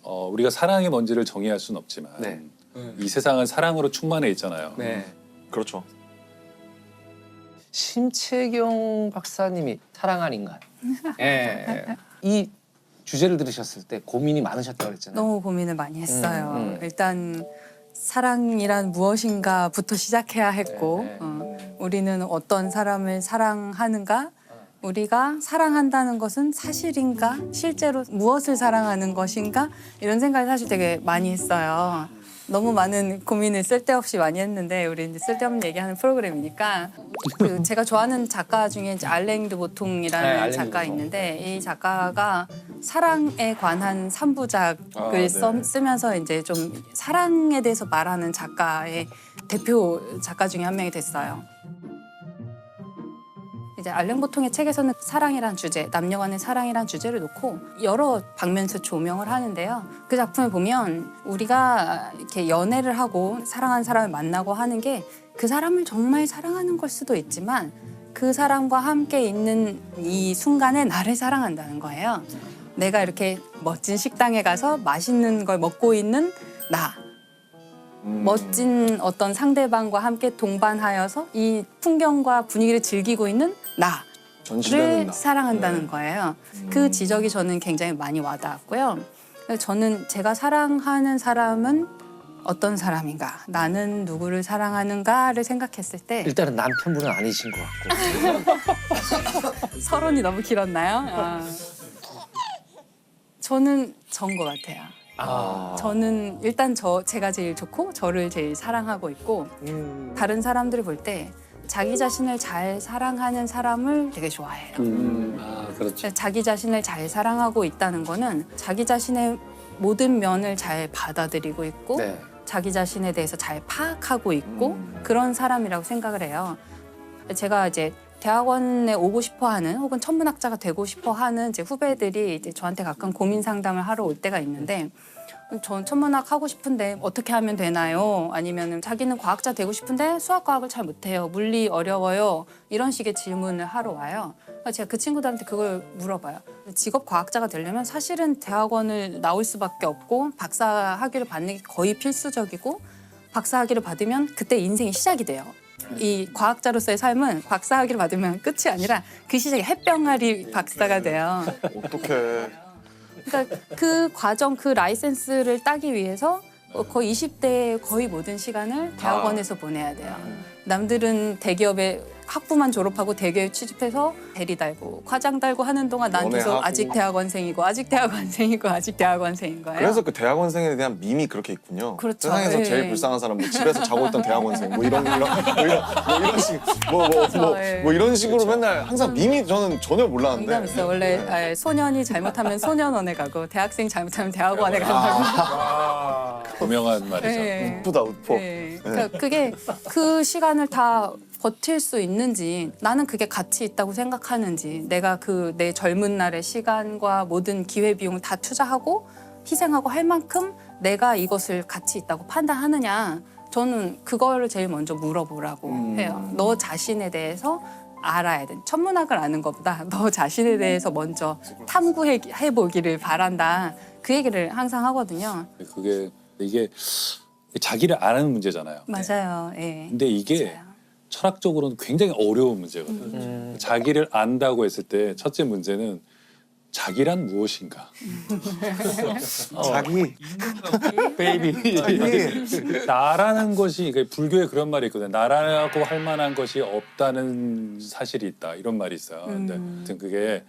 우리가 사랑이 뭔지를 정의할 수는 없지만 이 세상은 사랑으로 충만해 있잖아요. 그렇죠. 심채경 박사님이 사랑한 인간. 이 주제를 들으셨을 때 고민이 많으셨다고 그랬잖아요. 너무 고민을 많이 했어요. 일단 사랑이란 무엇인가부터 시작해야 했고 우리는 어떤 사람을 사랑하는가? 우리가 사랑한다는 것은 사실인가? 실제로 무엇을 사랑하는 것인가? 이런 생각을 사실 되게 많이 했어요. 너무 많은 고민을 쓸데없이 많이 했는데 우리 이제 쓸데없는 얘기하는 프로그램이니까 제가 좋아하는 작가 중에 이제 알랭 르보통이라는 알랭 작가 르보통. 있는데 이 작가가 사랑에 관한 3부작을 쓰면서 이제 좀 사랑에 대해서 말하는 작가의 대표 작가 중에 한 명이 됐어요. 이제 알랭 보통의 책에서는 사랑이란 주제, 남녀 간의 사랑이란 주제를 놓고 여러 방면에서 조명을 하는데요. 그 작품을 보면 우리가 이렇게 연애를 하고 사랑하는 사람을 만나고 하는 게 그 사람을 정말 사랑하는 걸 수도 있지만 그 사람과 함께 있는 이 순간에 나를 사랑한다는 거예요. 내가 이렇게 멋진 식당에 가서 맛있는 걸 먹고 있는 나. 멋진 어떤 상대방과 함께 동반하여서 이 풍경과 분위기를 즐기고 있는 전시되는 나를 나. 사랑한다는 거예요. 그 지적이 저는 굉장히 많이 와닿았고요. 그래서 저는 제가 사랑하는 사람은 어떤 사람인가, 나는 누구를 사랑하는가를 생각했을 때 일단은 남편분은 아니신 것 같고. 서론이 너무 길었나요? 저는 전 것 같아요. 저는 일단 제가 제일 좋고 저를 제일 사랑하고 있고 다른 사람들을 볼 때 자기 자신을 잘 사랑하는 사람을 되게 좋아해요. 그렇죠. 자기 자신을 잘 사랑하고 있다는 거는 자기 자신의 모든 면을 잘 받아들이고 있고 자기 자신에 대해서 잘 파악하고 있고 그런 사람이라고 생각을 해요. 제가 이제 대학원에 오고 싶어하는 혹은 천문학자가 되고 싶어하는 이제 후배들이 이제 저한테 가끔 고민 상담을 하러 올 때가 있는데 전 천문학 하고 싶은데 어떻게 하면 되나요? 아니면 자기는 과학자 되고 싶은데 수학과학을 잘 못해요. 물리 어려워요. 이런 식의 질문을 하러 와요. 제가 그 친구들한테 그걸 물어봐요. 직업 과학자가 되려면 사실은 대학원을 나올 수밖에 없고 박사 학위를 받는 게 거의 필수적이고 박사 학위를 받으면 그때 인생이 시작이 돼요. 이 과학자로서의 삶은 박사 학위를 받으면 끝이 아니라 그 시작에 햇병아리 박사가 돼요. 어떡해. 그러니까 그 과정, 그 라이센스를 따기 위해서 거의 20대의 거의 모든 시간을 대학원에서 보내야 돼요. 남들은 대기업에 학부만 졸업하고 대기업에 취직해서 대리 달고 과장 달고 하는 동안 난 계속 연애하고. 아직 대학원생이고 아직 대학원생이고 아직 대학원생인 거예요. 그래서 그 대학원생에 대한 밈이 그렇게 있군요. 그렇죠. 세상에서 예. 제일 불쌍한 사람, 뭐 집에서 자고 있던 대학원생, 뭐 이런 식, 뭐 이런 식으로 맨날 항상 밈이 저는 전혀 몰랐는데. 공감 있어요. 원래 소년이 잘못하면 소년원에 가고 대학생 잘못하면 대학원에 간다고. 유명한 말이죠. 네. 우프다 우퍼. 네. 그러니까 그게 그 시간을 다 버틸 수 있는지 나는 그게 가치 있다고 생각하는지 내가 그 내 젊은 날의 시간과 모든 기회 비용을 다 투자하고 희생하고 할 만큼 내가 이것을 가치 있다고 판단하느냐 저는 그거를 제일 먼저 물어보라고 해요. 너 자신에 대해서 알아야 돼. 천문학을 아는 것보다 너 자신에 대해서 먼저 탐구해 보기를 바란다. 그 얘기를 항상 하거든요. 이게 자기를 아는 문제잖아요. 맞아요. 예. 근데 이게 맞아요. 철학적으로는 굉장히 어려운 문제거든요. 자기를 안다고 했을 때 첫째 문제는 자기란 무엇인가? 자기. 베이비. 나라는 것이 그러니까 불교에 그런 말이 있거든요. 나라고 할 만한 것이 없다는 사실이 있다. 이런 말이 있어요. 근데 아무튼 그게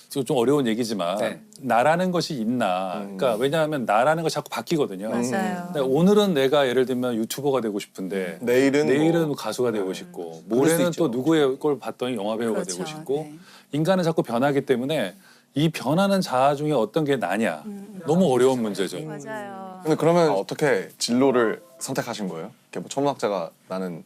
좀 어려운 얘기지만 네. 나라는 것이 있나? 그러니까 왜냐하면 나라는 것이 자꾸 바뀌거든요. 맞아요. 근데 오늘은 내가 예를 들면 유튜버가 되고 싶은데 내일은 뭐 가수가 되고 싶고 그럴 수 모레는 있죠. 또 누구의 걸 봤더니 영화 배우가 그렇죠. 되고 싶고 네. 인간은 자꾸 변하기 때문에 이 변하는 자아 중에 어떤 게 나냐 너무 어려운 문제죠. 맞아요. 근데 그러면 어떻게 진로를 선택하신 거예요? 이렇게 뭐 천문학자가 나는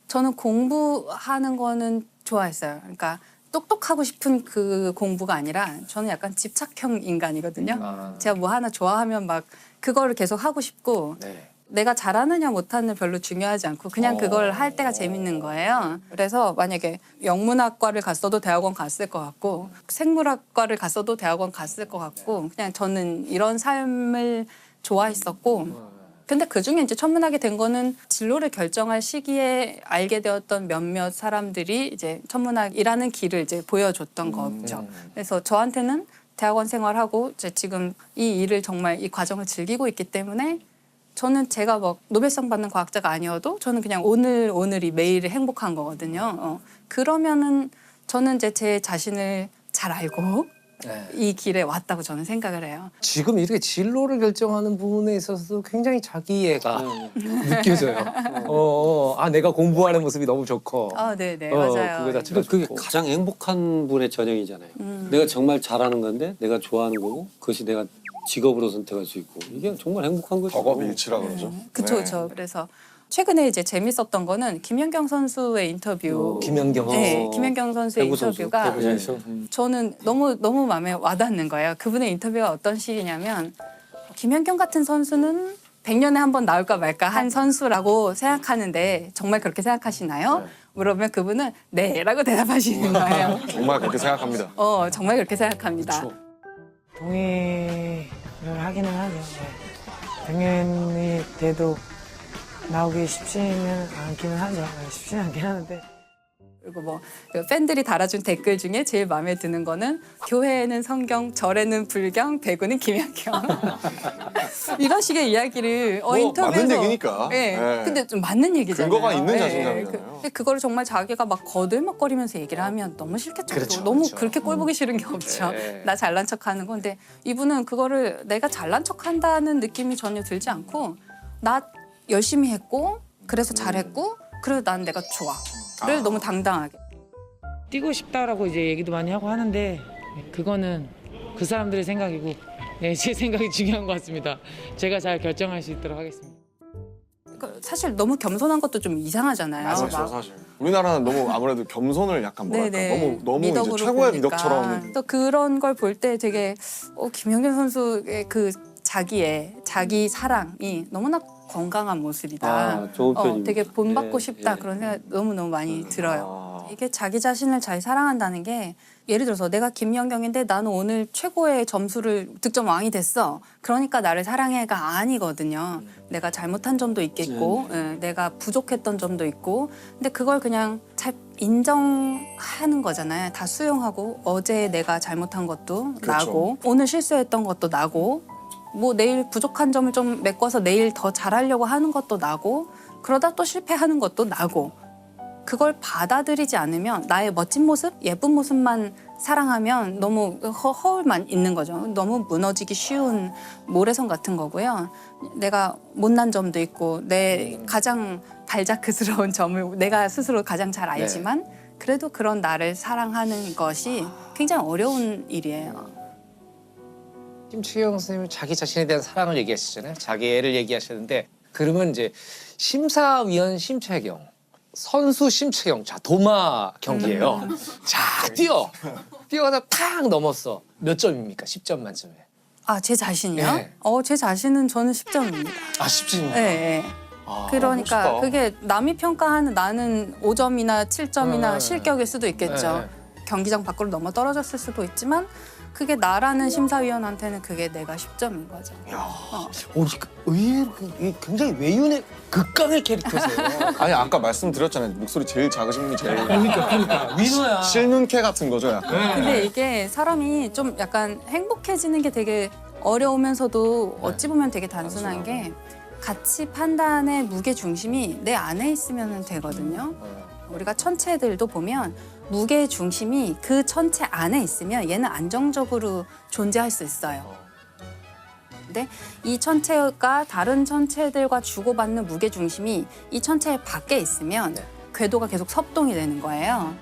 저는 공부하는 거는 좋아했어요. 그러니까 똑똑하고 싶은 그 공부가 아니라 저는 약간 집착형 인간이거든요. 제가 뭐 하나 좋아하면 막 그거를 계속 하고 싶고 네. 내가 잘하느냐 못하느냐 별로 중요하지 않고 그냥 그걸 할 때가 재밌는 거예요. 그래서 만약에 영문학과를 갔어도 대학원 갔을 것 같고 생물학과를 갔어도 대학원 갔을 것 같고 그냥 저는 이런 삶을 좋아했었고 근데 그중에 이제 천문학이 된 거는 진로를 결정할 시기에 알게 되었던 몇몇 사람들이 이제 천문학이라는 길을 이제 보여줬던 거죠. 그래서 저한테는 대학원 생활하고 이제 지금 이 일을 정말 이 과정을 즐기고 있기 때문에 저는 제가 뭐 노벨상 받는 과학자가 아니어도 저는 그냥 오늘이 매일이 행복한 거거든요. 그러면은 저는 이제 제 자신을 잘 알고 네. 이 길에 왔다고 저는 생각을 해요. 지금 이렇게 진로를 결정하는 부분에 있어서도 굉장히 자기애가 느껴져요. 아 내가 공부하는 모습이 너무 좋고. 아, 네네 맞아요. 그거 자체가 그게 좋고. 가장 행복한 분의 전형이잖아요. 내가 정말 잘하는 건데 내가 좋아하는 거고 그것이 내가 직업으로 선택할 수 있고 이게 정말 행복한 거죠. 덕업일치라 그러죠. 그쵸, 네. 그쵸. 그래서 최근에 이제 재밌었던 거는 김연경 선수의 인터뷰. 김연경 선수. 네, 김연경 선수의 배구 선수, 인터뷰가 배구 선수. 저는 너무 마음에 와닿는 거예요. 그분의 인터뷰가 어떤 식이냐면 김연경 같은 선수는 100년에 한 번 나올까 말까 한 선수라고 생각하는데 정말 그렇게 생각하시나요? 물으면 그분은 네라고 대답하시는 거예요. 정말 그렇게 생각합니다. 정말 그렇게 생각합니다. 동의를 하기는 하죠. 네. 100년이 돼도 나오기 쉽지는 않기는 하죠. 쉽지는 않긴 하는데. 그리고 뭐 팬들이 달아준 댓글 중에 제일 마음에 드는 거는 교회에는 성경, 절에는 불경, 배구는 김연경. 이런 식의 이야기를 인터뷰에서 맞는 얘기니까. 네. 네. 근데 좀 맞는 얘기잖아요. 근거가 있는 네. 자신감이잖아요. 근데 그거를 정말 자기가 막 거들먹거리면서 얘기를 하면 너무 싫겠죠. 그렇죠, 너무 그렇죠. 그렇게 꼴 보기 싫은 게 없죠. 네. 나 잘난 척하는 건데 이분은 그거를 내가 잘난 척한다는 느낌이 전혀 들지 않고 나 열심히 했고 그래서 잘했고 그래서 난 내가 좋아를 너무 당당하게. 뛰고 싶다라고 이제 얘기도 많이 하고 하는데 그거는 그 사람들의 생각이고 네, 제 생각이 중요한 것 같습니다. 제가 잘 결정할 수 있도록 하겠습니다. 그러니까 사실 너무 겸손한 것도 좀 이상하잖아요. 맞아요, 막 사실. 우리나라는 너무 아무래도 겸손을 약간 뭐랄까 네네. 너무 이제 미덕으로 최고의 보니까. 미덕처럼. 또 그런 걸 볼 때 되게 김연경 선수의 그 자기 사랑이 너무나 건강한 모습이다. 아, 좋은 표현입니다. 되게 본받고 예, 싶다 예. 그런 생각 너무 많이 들어요. 이게 자기 자신을 잘 사랑한다는 게 예를 들어서 내가 김연경인데 나는 오늘 최고의 점수를 득점 왕이 됐어. 그러니까 나를 사랑해가 아니거든요. 내가 잘못한 점도 있겠고 내가 부족했던 점도 있고 근데 그걸 그냥 잘 인정하는 거잖아요. 다 수용하고 어제 내가 잘못한 것도 그렇죠. 나고 오늘 실수했던 것도 나고 뭐 내일 부족한 점을 좀 메꿔서 내일 더 잘하려고 하는 것도 나고 그러다 또 실패하는 것도 나고 그걸 받아들이지 않으면 나의 멋진 모습, 예쁜 모습만 사랑하면 너무 허울만 있는 거죠. 너무 무너지기 쉬운 모래성 같은 거고요. 내가 못난 점도 있고 내 가장 발자크스러운 점을 내가 스스로 가장 잘 알지만 그래도 그런 나를 사랑하는 것이 굉장히 어려운 일이에요. 심채경 선생님은 자기 자신에 대한 사랑을 얘기하시잖아요. 자기 애를 얘기하시는데 그러면 이제 심사위원 심채경, 선수 심채경, 자 도마 경기예요. 자 뛰어가다 탁 넘었어. 몇 점입니까? 10점 만점에. 아, 제 자신이요? 네. 제 자신은 저는 10점입니다. 아 10점입니까? 네. 그러니까 멋있다. 그게 남이 평가하는 나는 5점이나 7점이나 네. 실격일 수도 있겠죠. 경기장 밖으로 넘어 떨어졌을 수도 있지만 그게 나라는 심사위원한테는 그게 내가 10점인 거죠. 의외로 굉장히 외윤의 극강의 캐릭터세요. 아니 아까 말씀드렸잖아요. 목소리 제일 작으신 분이 제일 그러니까 민호야. 실눈캐 같은 거죠, 약간. 근데 이게 사람이 좀 약간 행복해지는 게 되게 어려우면서도 어찌 보면 되게 단순한 게 가치 판단의 무게 중심이 내 안에 있으면 되거든요. 우리가 천체들도 보면 무게 중심이 그 천체 안에 있으면 얘는 안정적으로 존재할 수 있어요. 근데 이 천체가 다른 천체들과 주고받는 무게 중심이 이 천체 밖에 있으면 궤도가 계속 섭동이 되는 거예요.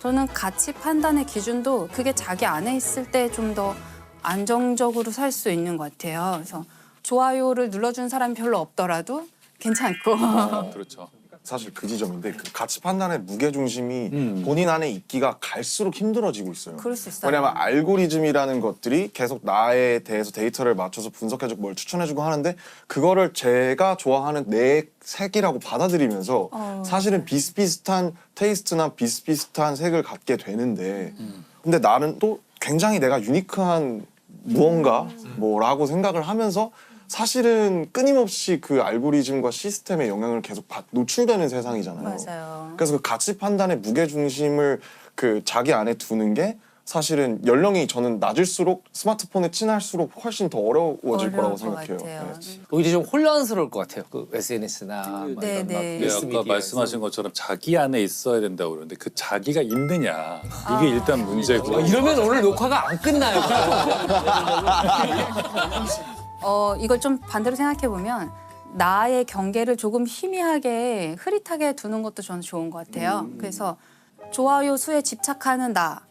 저는 가치 판단의 기준도 그게 자기 안에 있을 때 좀 더 안정적으로 살 수 있는 것 같아요. 그래서 좋아요를 눌러준 사람이 별로 없더라도 괜찮고. 그렇죠. 사실 그 지점인데 그 가치 판단의 무게 중심이 본인 안에 있기가 갈수록 힘들어지고 있어요. 그럴 수 있어요. 왜냐하면 알고리즘이라는 것들이 계속 나에 대해서 데이터를 맞춰서 분석해주고 뭘 추천해주고 하는데 그거를 제가 좋아하는 내 색이라고 받아들이면서 사실은 비슷비슷한 테이스트나 비슷비슷한 색을 갖게 되는데 근데 나는 또 굉장히 내가 유니크한 무언가 뭐라고 생각을 하면서 사실은 끊임없이 그 알고리즘과 시스템의 영향을 계속 노출되는 세상이잖아요. 맞아요. 그래서 그 가치 판단의 무게 중심을 그 자기 안에 두는 게 사실은 연령이 저는 낮을수록 스마트폰에 친할수록 훨씬 더 어려워질 거라고 생각해요. 오히려 좀 혼란스러울 것 같아요. 그 SNS나 네, 아까 말씀하신 것처럼 자기 안에 있어야 된다고 그러는데 그 자기가 있느냐 이게 일단 문제고. 이러면 오늘 녹화가 안 끝나요. 이걸 좀 반대로 생각해 보면 나의 경계를 조금 희미하게 흐릿하게 두는 것도 저는 좋은 것 같아요. 그래서 좋아요 수에 집착하는 나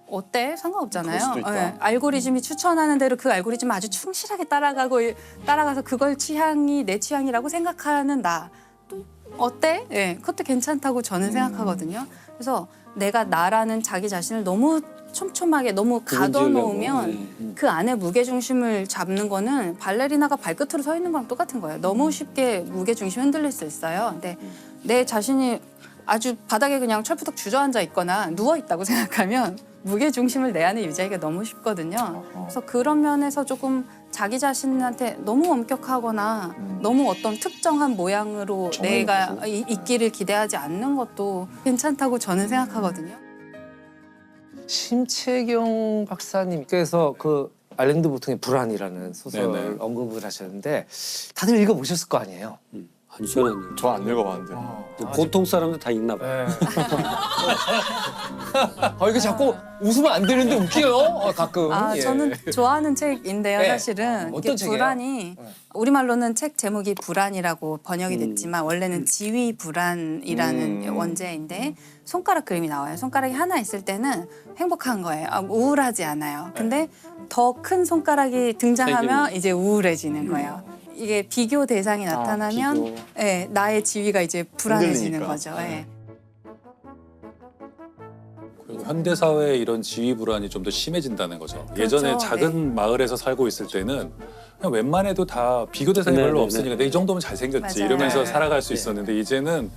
어때? 상관없잖아요. 그럴 수도 있다. 네, 알고리즘이 추천하는 대로 그 알고리즘 아주 충실하게 따라가서 그걸 취향이 내 취향이라고 생각하는 나 또 어때? 네, 그것도 괜찮다고 저는 생각하거든요. 그래서 내가 나라는 자기 자신을 너무 촘촘하게 너무 가둬놓으면 그 안에 무게중심을 잡는 거는 발레리나가 발끝으로 서 있는 거랑 똑같은 거예요. 너무 쉽게 무게중심이 흔들릴 수 있어요. 근데 내 자신이 아주 바닥에 그냥 철푸덕 주저앉아 있거나 누워 있다고 생각하면 무게중심을 내 안에 유지하기가 너무 쉽거든요. 그래서 그런 면에서 조금 자기 자신한테 너무 엄격하거나 너무 어떤 특정한 모양으로 내가 있기를 기대하지 않는 것도 괜찮다고 저는 생각하거든요. 심채경 박사님께서 그 아일랜드 보통의 불안이라는 소설 네네. 언급을 하셨는데 다들 읽어보셨을 거 아니에요? 안 시원하네요. 저 안 읽어봤는데. 보통 사람들 다 읽나 봐요. 이게 자꾸 웃으면 안 되는데 웃겨요. 가끔. 예. 저는 좋아하는 책인데요, 네. 사실은. 어떤 이게 책이에요? 불안이 우리말로는 책 제목이 불안이라고 번역이 됐지만 원래는 지위 불안이라는 원제인데 손가락 그림이 나와요. 손가락이 하나 있을 때는 행복한 거예요. 우울하지 않아요. 근데 더 큰 손가락이 등장하면 이제 우울해지는 거예요. 이게 비교 대상이 나타나면 비교. 예, 나의 지위가 이제 불안해지는 흔들리니까. 거죠. 예. 그리고 현대 사회에 이런 지위 불안이 좀 더 심해진다는 거죠. 예전에 작은 마을에서 살고 있을 때는 그냥 웬만해도 다 비교 대상이 별로 네네네. 없으니까 내 이 정도면 잘생겼지 맞아요. 이러면서 네. 살아갈 수 있었는데 이제는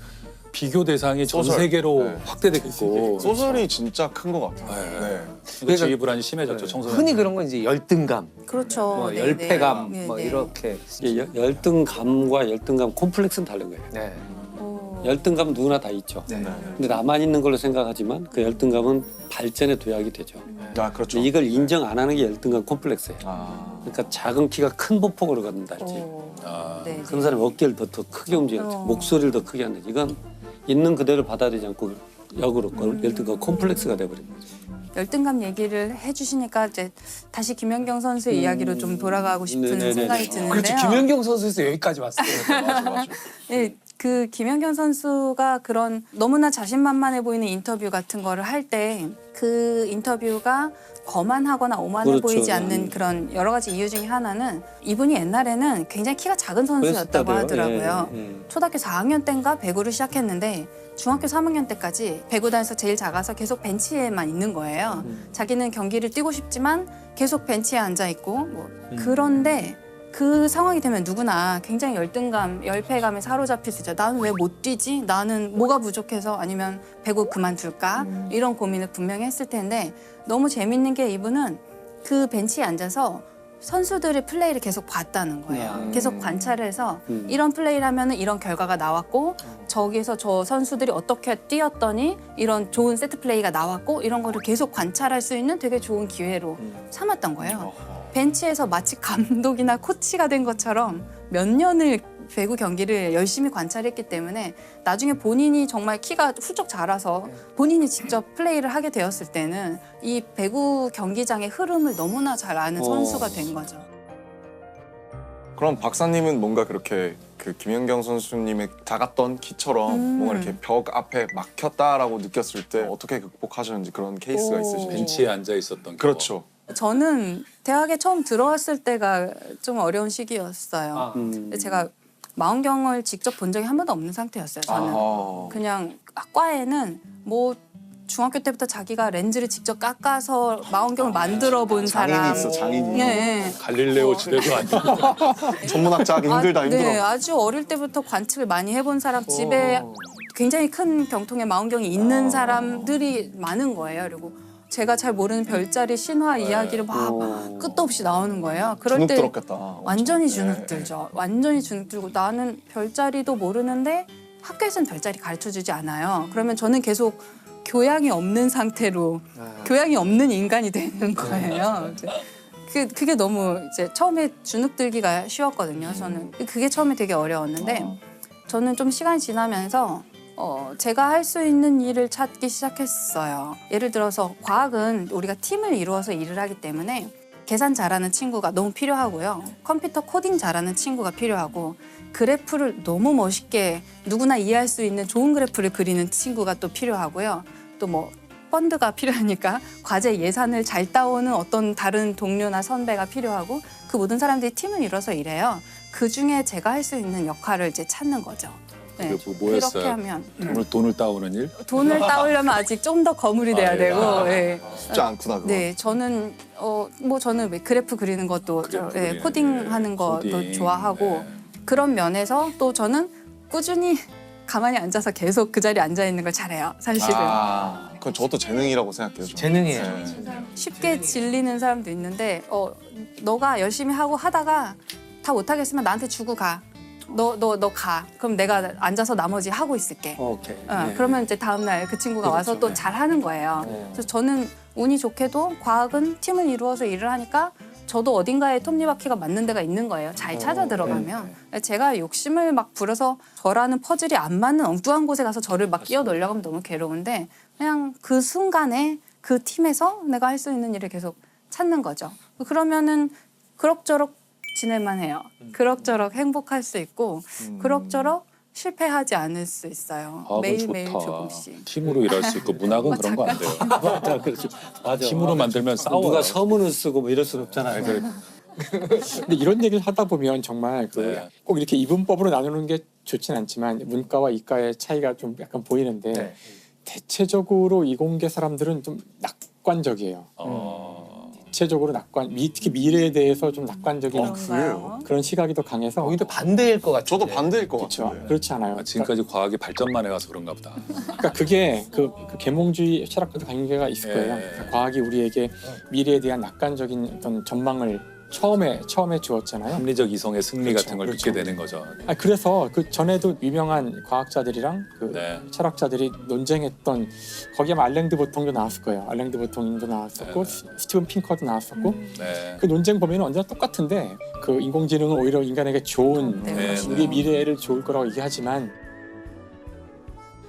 비교 대상이 전 소설. 세계로 네. 확대됐고 소설이 진짜 큰 것 같아요. 네. 네. 그러니까 지위 불안이 심해졌죠. 청소년. 흔히 그런 건 이제 열등감, 그렇죠. 뭐 네, 열패감, 네. 뭐 네, 네. 이렇게. 이게 열등감과 열등감 콤플렉스는 다른 거예요. 네. 열등감 누구나 다 있죠. 근데 나만 있는 걸로 생각하지만 그 열등감은 발전에 도약이 되죠. 아, 그렇죠. 근데 이걸 인정 안 하는 게 열등감 콤플렉스예요. 그러니까 작은 키가 큰 보폭으로 간다든지 네. 그런 사람이 어깨를 더 크게 움직이는지 목소리를 더 크게 한다든지 이건 있는 그대로 받아들이지 않고 역으로 열등감 콤플렉스가 돼버린 거죠. 열등감 얘기를 해주시니까 이제 다시 김연경 선수의 이야기로 좀 돌아가고 싶은 생각이 드는데요. 그렇죠. 김연경 선수에서 여기까지 왔어요. 맞아. 네, 그 김연경 선수가 그런 너무나 자신만만해 보이는 인터뷰 같은 거를 할 때 그 인터뷰가 거만하거나 오만해 그렇죠. 보이지 않는 그런 여러 가지 이유 중에 하나는 이분이 옛날에는 굉장히 키가 작은 선수였다고 하더라고요. 초등학교 4학년 때인가 배구를 시작했는데 중학교 3학년 때까지 배구단에서 제일 작아서 계속 벤치에만 있는 거예요. 자기는 경기를 뛰고 싶지만 계속 벤치에 앉아 있고 뭐 그런데 그 상황이 되면 누구나 굉장히 열등감, 열패감에 사로잡힐 수 있죠. 나는 왜 못 뛰지? 나는 뭐가 부족해서 아니면 배구 그만둘까? 이런 고민을 분명히 했을 텐데 너무 재밌는 게 이분은 그 벤치에 앉아서 선수들의 플레이를 계속 봤다는 거예요. 계속 관찰을 해서 이런 플레이를 하면 이런 결과가 나왔고 저기서 저 선수들이 어떻게 뛰었더니 이런 좋은 세트 플레이가 나왔고 이런 거를 계속 관찰할 수 있는 되게 좋은 기회로 삼았던 거예요. 벤치에서 마치 감독이나 코치가 된 것처럼 몇 년을 배구 경기를 열심히 관찰했기 때문에 나중에 본인이 정말 키가 훌쩍 자라서 본인이 직접 플레이를 하게 되었을 때는 이 배구 경기장의 흐름을 너무나 잘 아는 선수가 된 거죠. 그럼 박사님은 뭔가 그렇게 그 김연경 선수님의 작았던 키처럼 뭔가 이렇게 벽 앞에 막혔다라고 느꼈을 때 어떻게 극복하셨는지 그런 케이스가 있으신지. 벤치에 앉아 있었던 그렇죠. 저는 대학에 처음 들어왔을 때가 좀 어려운 시기였어요. 제가 망원경을 직접 본 적이 한 번도 없는 상태였어요. 저는 그냥 과에는 뭐 중학교 때부터 자기가 렌즈를 직접 깎아서 망원경을 만들어 본 사람. 장인이 있어, 장인이. 네. 갈릴레오 지대도 아니고 전문학자 하기 힘들다, 힘들어. 네, 아주 어릴 때부터 관측을 많이 해본 사람, 집에 굉장히 큰 경통의 망원경이 있는 사람들이 많은 거예요. 그리고 제가 잘 모르는 별자리 신화 이야기를 막 끝도 없이 나오는 거예요. 그럴 주눅 때 들었겠다. 완전히 주눅 들죠. 완전히 주눅 들고 나는 별자리도 모르는데 학교에서는 별자리 가르쳐주지 않아요. 그러면 저는 계속 교양이 없는 상태로 교양이 없는 인간이 되는 거예요. 그게 너무 이제 처음에 주눅 들기가 쉬웠거든요. 저는 그게 처음에 되게 어려웠는데 저는 좀 시간이 지나면서 제가 할 수 있는 일을 찾기 시작했어요. 예를 들어서 과학은 우리가 팀을 이루어서 일을 하기 때문에 계산 잘하는 친구가 너무 필요하고요. 컴퓨터 코딩 잘하는 친구가 필요하고 그래프를 너무 멋있게 누구나 이해할 수 있는 좋은 그래프를 그리는 친구가 또 필요하고요. 또 뭐 펀드가 필요하니까 과제 예산을 잘 따오는 어떤 다른 동료나 선배가 필요하고 그 모든 사람들이 팀을 이뤄서 일해요. 그중에 제가 할 수 있는 역할을 이제 찾는 거죠. 네, 그게 뭐였어요? 그렇게 하면 돈을 따오는 일? 돈을 따오려면 아직 좀 더 거물이 돼야 되고 네. 쉽지 않구나, 그거. 네, 저는 뭐 저는 왜 그래프 그리는 것도 그리는 코딩하는 것도 코딩, 좋아하고 그런 면에서 또 저는 꾸준히 가만히 앉아서 계속 그 자리에 앉아 있는 걸 잘해요. 사실은 그건 저도 재능이라고 생각해요. 좀. 재능이에요. 쉽게 질리는 사람도 있는데 너가 열심히 하고 하다가 다 못하겠으면 나한테 주고 가. 너 가. 그럼 내가 앉아서 나머지 하고 있을게. 오케이. 그러면 이제 다음날 그 친구가 와서 또 잘하는 거예요. 그래서 저는 운이 좋게도 과학은 팀을 이루어서 일을 하니까 저도 어딘가에 톱니바퀴가 맞는 데가 있는 거예요. 잘 찾아 들어가면. 제가 욕심을 막 부려서 저라는 퍼즐이 안 맞는 엉뚱한 곳에 가서 저를 막 끼워 넣으려고 하면 너무 괴로운데 그냥 그 순간에 그 팀에서 내가 할 수 있는 일을 계속 찾는 거죠. 그러면은 그럭저럭 지낼만 해요. 그럭저럭 행복할 수 있고 그럭저럭 실패하지 않을 수 있어요. 과학은 매일매일 좋다. 조금씩. 팀으로 일할 수 있고 문학은 그런 거 안 돼요. 그렇죠. 맞아. 팀으로 만들면 싸워요. 누가 서문을 쓰고 뭐 이럴 순 없잖아요. 근데 이런 얘기를 하다 보면 정말 네. 꼭 이렇게 이분법으로 나누는 게 좋진 않지만 문과와 이과의 차이가 좀 약간 보이는데 대체적으로 이공계 사람들은 좀 낙관적이에요. 대체적으로 특히 미래에 대해서 좀 낙관적인 그런 시각이 더 강해서 오히려 반대일 것 같아요. 저도 반대일 것 그렇죠. 같은데. 그렇지 않아요. 지금까지 과학이 발전만 해가서 그런가 보다. 그러니까 그게 그 계몽주의 철학과도 관계가 있을 거예요. 그러니까 과학이 우리에게 미래에 대한 낙관적인 어떤 전망을 처음에 주었잖아요. 합리적 이성의 승리 그렇죠, 같은 걸 그렇죠. 듣게 되는 거죠. 그래서 그 전에도 유명한 과학자들이랑 그 네. 철학자들이 논쟁했던 거기에 아마 알랭드 보통도 나왔을 거예요. 알랭드 보통도 나왔었고 스티븐 핑커도 나왔었고 네. 그 논쟁 보면 언제나 똑같은데 그 인공지능은 오히려 인간에게 좋은 네, 우리 미래를 좋을 거라고 얘기하지만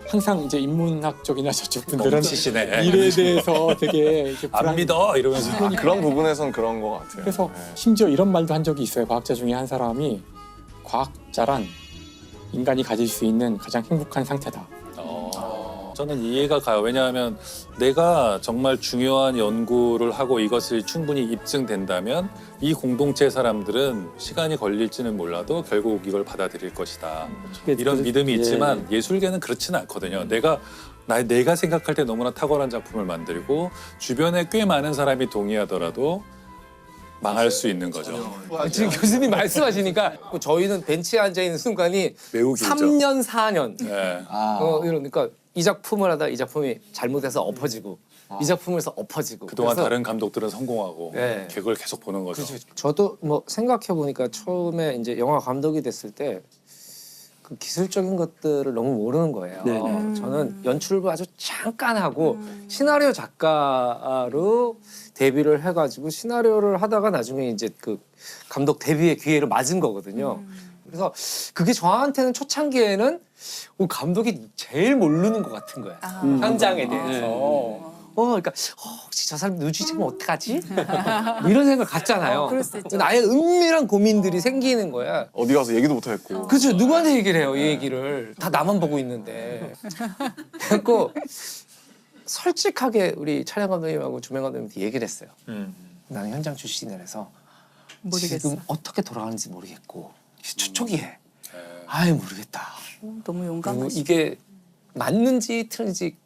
항상 이제 인문학적이나 저쪽 분들은 멈추시네. 미래에 대해서 되게 이렇게 안 믿어 이러면서 그런 부분에선 그런 것 같아요. 그래서 네. 심지어 이런 말도 한 적이 있어요. 과학자 중에 한 사람이 과학자란 인간이 가질 수 있는 가장 행복한 상태다. 저는 이해가 가요. 왜냐하면 내가 정말 중요한 연구를 하고 이것을 충분히 입증된다면 이 공동체 사람들은 시간이 걸릴지는 몰라도 결국 이걸 받아들일 것이다. 이런 믿음이 있지만 예술계는 그렇지는 않거든요. 내가 생각할 때 너무나 탁월한 작품을 만들고 주변에 꽤 많은 사람이 동의하더라도 망할 수 있는 거죠. 지금 교수님 말씀하시니까 저희는 벤치에 앉아 있는 순간이 매우 길죠. 3년, 4년. 네. 이러니까 이 작품을 하다 이 작품이 잘못해서 엎어지고 이 작품을 해서 엎어지고. 그동안 그래서 다른 감독들은 성공하고 네. 그걸 계속 보는 거죠. 저도 뭐 생각해 보니까 처음에 이제 영화 감독이 됐을 때 그 기술적인 것들을 너무 모르는 거예요. 저는 연출부 아주 잠깐 하고 시나리오 작가로 데뷔를 해가지고 시나리오를 하다가 나중에 이제 그 감독 데뷔의 기회를 맞은 거거든요. 그래서 그게 저한테는 초창기에는 감독이 제일 모르는 것 같은 거야. 현장에 대해서. 그러니까 혹시 저 사람 눈치채면 어떡하지? 뭐 이런 생각 갖잖아요. 그럴 수 있죠. 나의 은밀한 고민들이 생기는 거야. 어디 가서 얘기도 못 하겠고. 그렇죠. 누구한테 얘기를 해요, 이 얘기를. 다 나만 보고 있는데. 그래갖고 솔직하게 우리 촬영 감독님하고 조명 감독님한테 얘기를 했어요. 나는 현장 출신이라서 모르겠어. 지금 어떻게 돌아가는지 모르겠고 초기에 아예 모르겠다. 너무 그리고 용감하시. 이게 맞는지 틀린지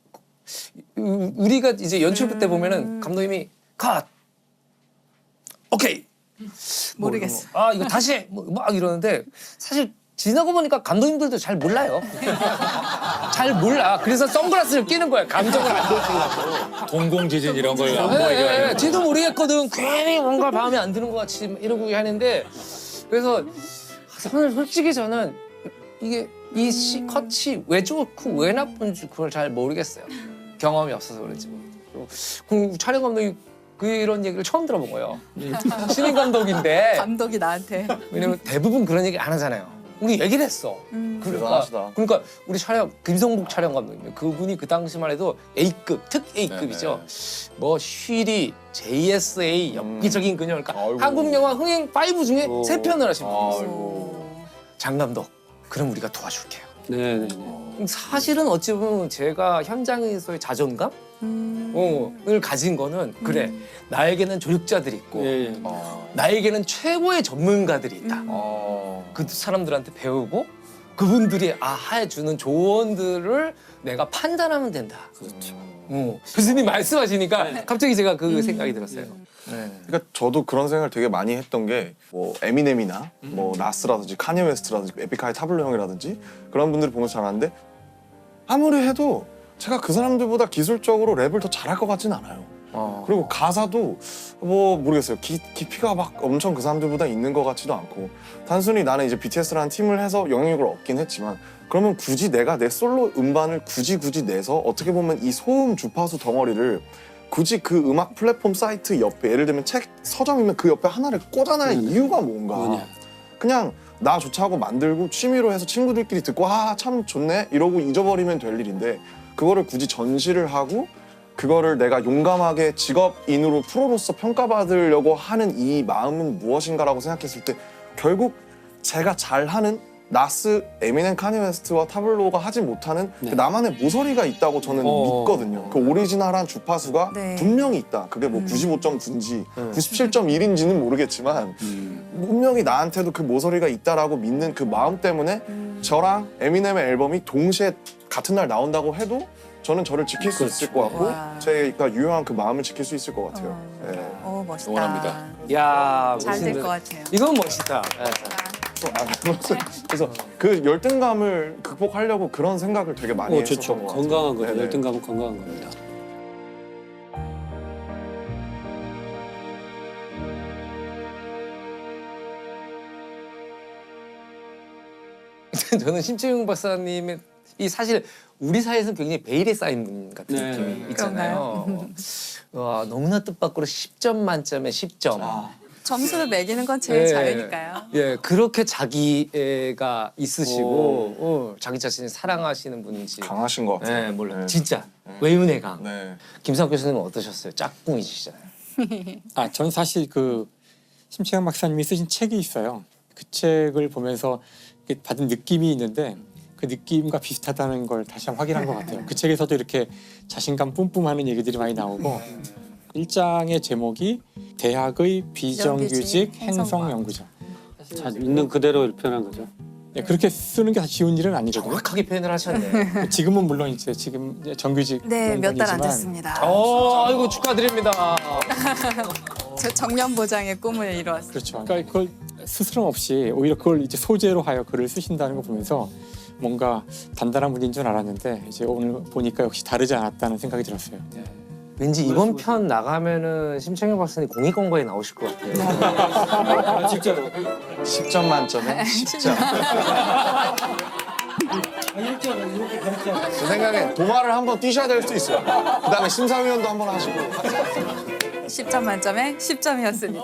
우리가 이제 연출부 때 보면은 감독님이 컷 오케이 모르겠어. 이거 다시 해. 막 이러는데 사실 지나고 보니까 감독님들도 잘 몰라요. 잘 몰라. 그래서 선글라스를 끼는 거야. 감정을 안 들키려고. 동공지진 이런 걸 안 보이게. 지도 모르겠거든. 괜히 뭔가 마음에 안 드는 것 같이 이러고 하는데 그래서 솔직히 저는 이게 이 컷이 왜 좋고 왜 나쁜지 그걸 잘 모르겠어요. 경험이 없어서 그런지. 그리고 촬영 감독이 이런 얘기를 처음 들어본 거예요. 신인 감독인데. 감독이 나한테. 왜냐면 대부분 그런 얘기 안 하잖아요. 우리 얘기를 했어. 대단하시다. 그러니까 우리 김성복 촬영 감독님 그분이 그 당시만 해도 A급, 특 A급이죠. 뭐 쉬리, JSA, 엽기적인 그녀. 그러니까 한국 영화 흥행 5 중에 3편을 하신 분이었어요. 장 감독, 그럼 우리가 도와줄게요. 네네. 사실은 어찌 보면 제가 현장에서의 자존감? 을 가진 거는 그래 나에게는 조력자들이 있고 나에게는 최고의 전문가들이 있다. 그 사람들한테 배우고 그분들이 해주는 조언들을 내가 판단하면 된다. 그렇죠. 교수님 말씀하시니까 갑자기 제가 그 생각이 들었어요. 그러니까 저도 그런 생각을 되게 많이 했던 게 뭐 에미넴이나 뭐 나스라든지 카니 웨스트라든지 에픽하이 타블로 형이라든지 그런 분들을 보면서 잘 아는데 아무리 해도 제가 그 사람들보다 기술적으로 랩을 더 잘할 것 같진 않아요. 그리고 가사도 뭐 모르겠어요. 깊이가 막 엄청 그 사람들보다 있는 것 같지도 않고 단순히 나는 이제 BTS라는 팀을 해서 영향력을 얻긴 했지만 그러면 굳이 내가 내 솔로 음반을 굳이 내서 어떻게 보면 이 소음 주파수 덩어리를 굳이 그 음악 플랫폼 사이트 옆에 예를 들면 책 서점이면 그 옆에 하나를 꽂아놔야 이유가 뭔가. 그냥 나 좋자고 만들고 취미로 해서 친구들끼리 듣고 참 좋네 이러고 잊어버리면 될 일인데 그거를 굳이 전시를 하고 그거를 내가 용감하게 직업인으로 프로로서 평가받으려고 하는 이 마음은 무엇인가라고 생각했을 때 결국 제가 잘하는 나스, 에미넴, 카니 웨스트와 타블로가 하지 못하는 그 나만의 모서리가 있다고 저는 믿거든요. 그 오리지널한 주파수가 분명히 있다. 그게 뭐 95.9인지 97.1인지는 모르겠지만 분명히 나한테도 그 모서리가 있다라고 믿는 그 마음 때문에 저랑 에미넴의 앨범이 동시에 같은 날 나온다고 해도 저는 저를 지킬 수 있을 것 같고 제가 유효한 그 마음을 지킬 수 있을 것 같아요. 멋있다. 응원합니다. 야, 잘 될 것 같아요. 이건 멋있다. 그래서 그 열등감을 극복하려고 그런 생각을 되게 많이 했었던 좋죠. 것 같아요. 건강한 거죠. 네네. 열등감은 건강한 겁니다. 저는 심채용 박사님의 이 사실 우리 사회에서는 굉장히 베일에 쌓인 분 같은 네. 느낌이 있잖아요. 와, 너무나 뜻밖으로 10점 만점에 10점. 점수를 매기는 건 제일 자유니까요. 예, 그렇게 자기애가 있으시고 자기 자신을 사랑하시는 분인지. 강하신 것 같아요. 네, 몰라요. 네. 진짜 외운의 강. 네. 김상욱 교수님은 어떠셨어요? 짝꿍이시잖아요. 저는 사실 그 심채영 박사님이 쓰신 책이 있어요. 그 책을 보면서 받은 느낌이 있는데 그 느낌과 비슷하다는 걸 다시 한번 확인한 것 같아요. 그 책에서도 이렇게 자신감 뿜뿜하는 얘기들이 많이 나오고 1장의 제목이 대학의 비정규직 행성 연구죠. 자, 있는 그대로 표현한 거죠. 네, 그렇게 쓰는 게 쉬운 일은 아니거든요. 정확하게 표현을 하셨네. 지금은 물론 이제 지금 이제 정규직 네, 몇 달 안 연구이지만 됐습니다. 아이고 축하드립니다. 저 정년 보장의 꿈을 이루었어요. 그렇죠. 그러니까 그걸 스스럼 없이 오히려 그걸 이제 소재로 하여 글을 쓰신다는 거 보면서 뭔가 단단한 분인 줄 알았는데 이제 오늘 보니까 역시 다르지 않았다는 생각이 들었어요. 왠지 이번 편 나가면은 심창현 박사님 공익광고에 나오실 것 같아요. 진짜로. 10점 만점에 10점. 제 생각에 동화를 한번 뛰셔야 될 수도 있어요. 그다음에 심사위원도 한번 하시고. 10점 만점에 10점이었습니다.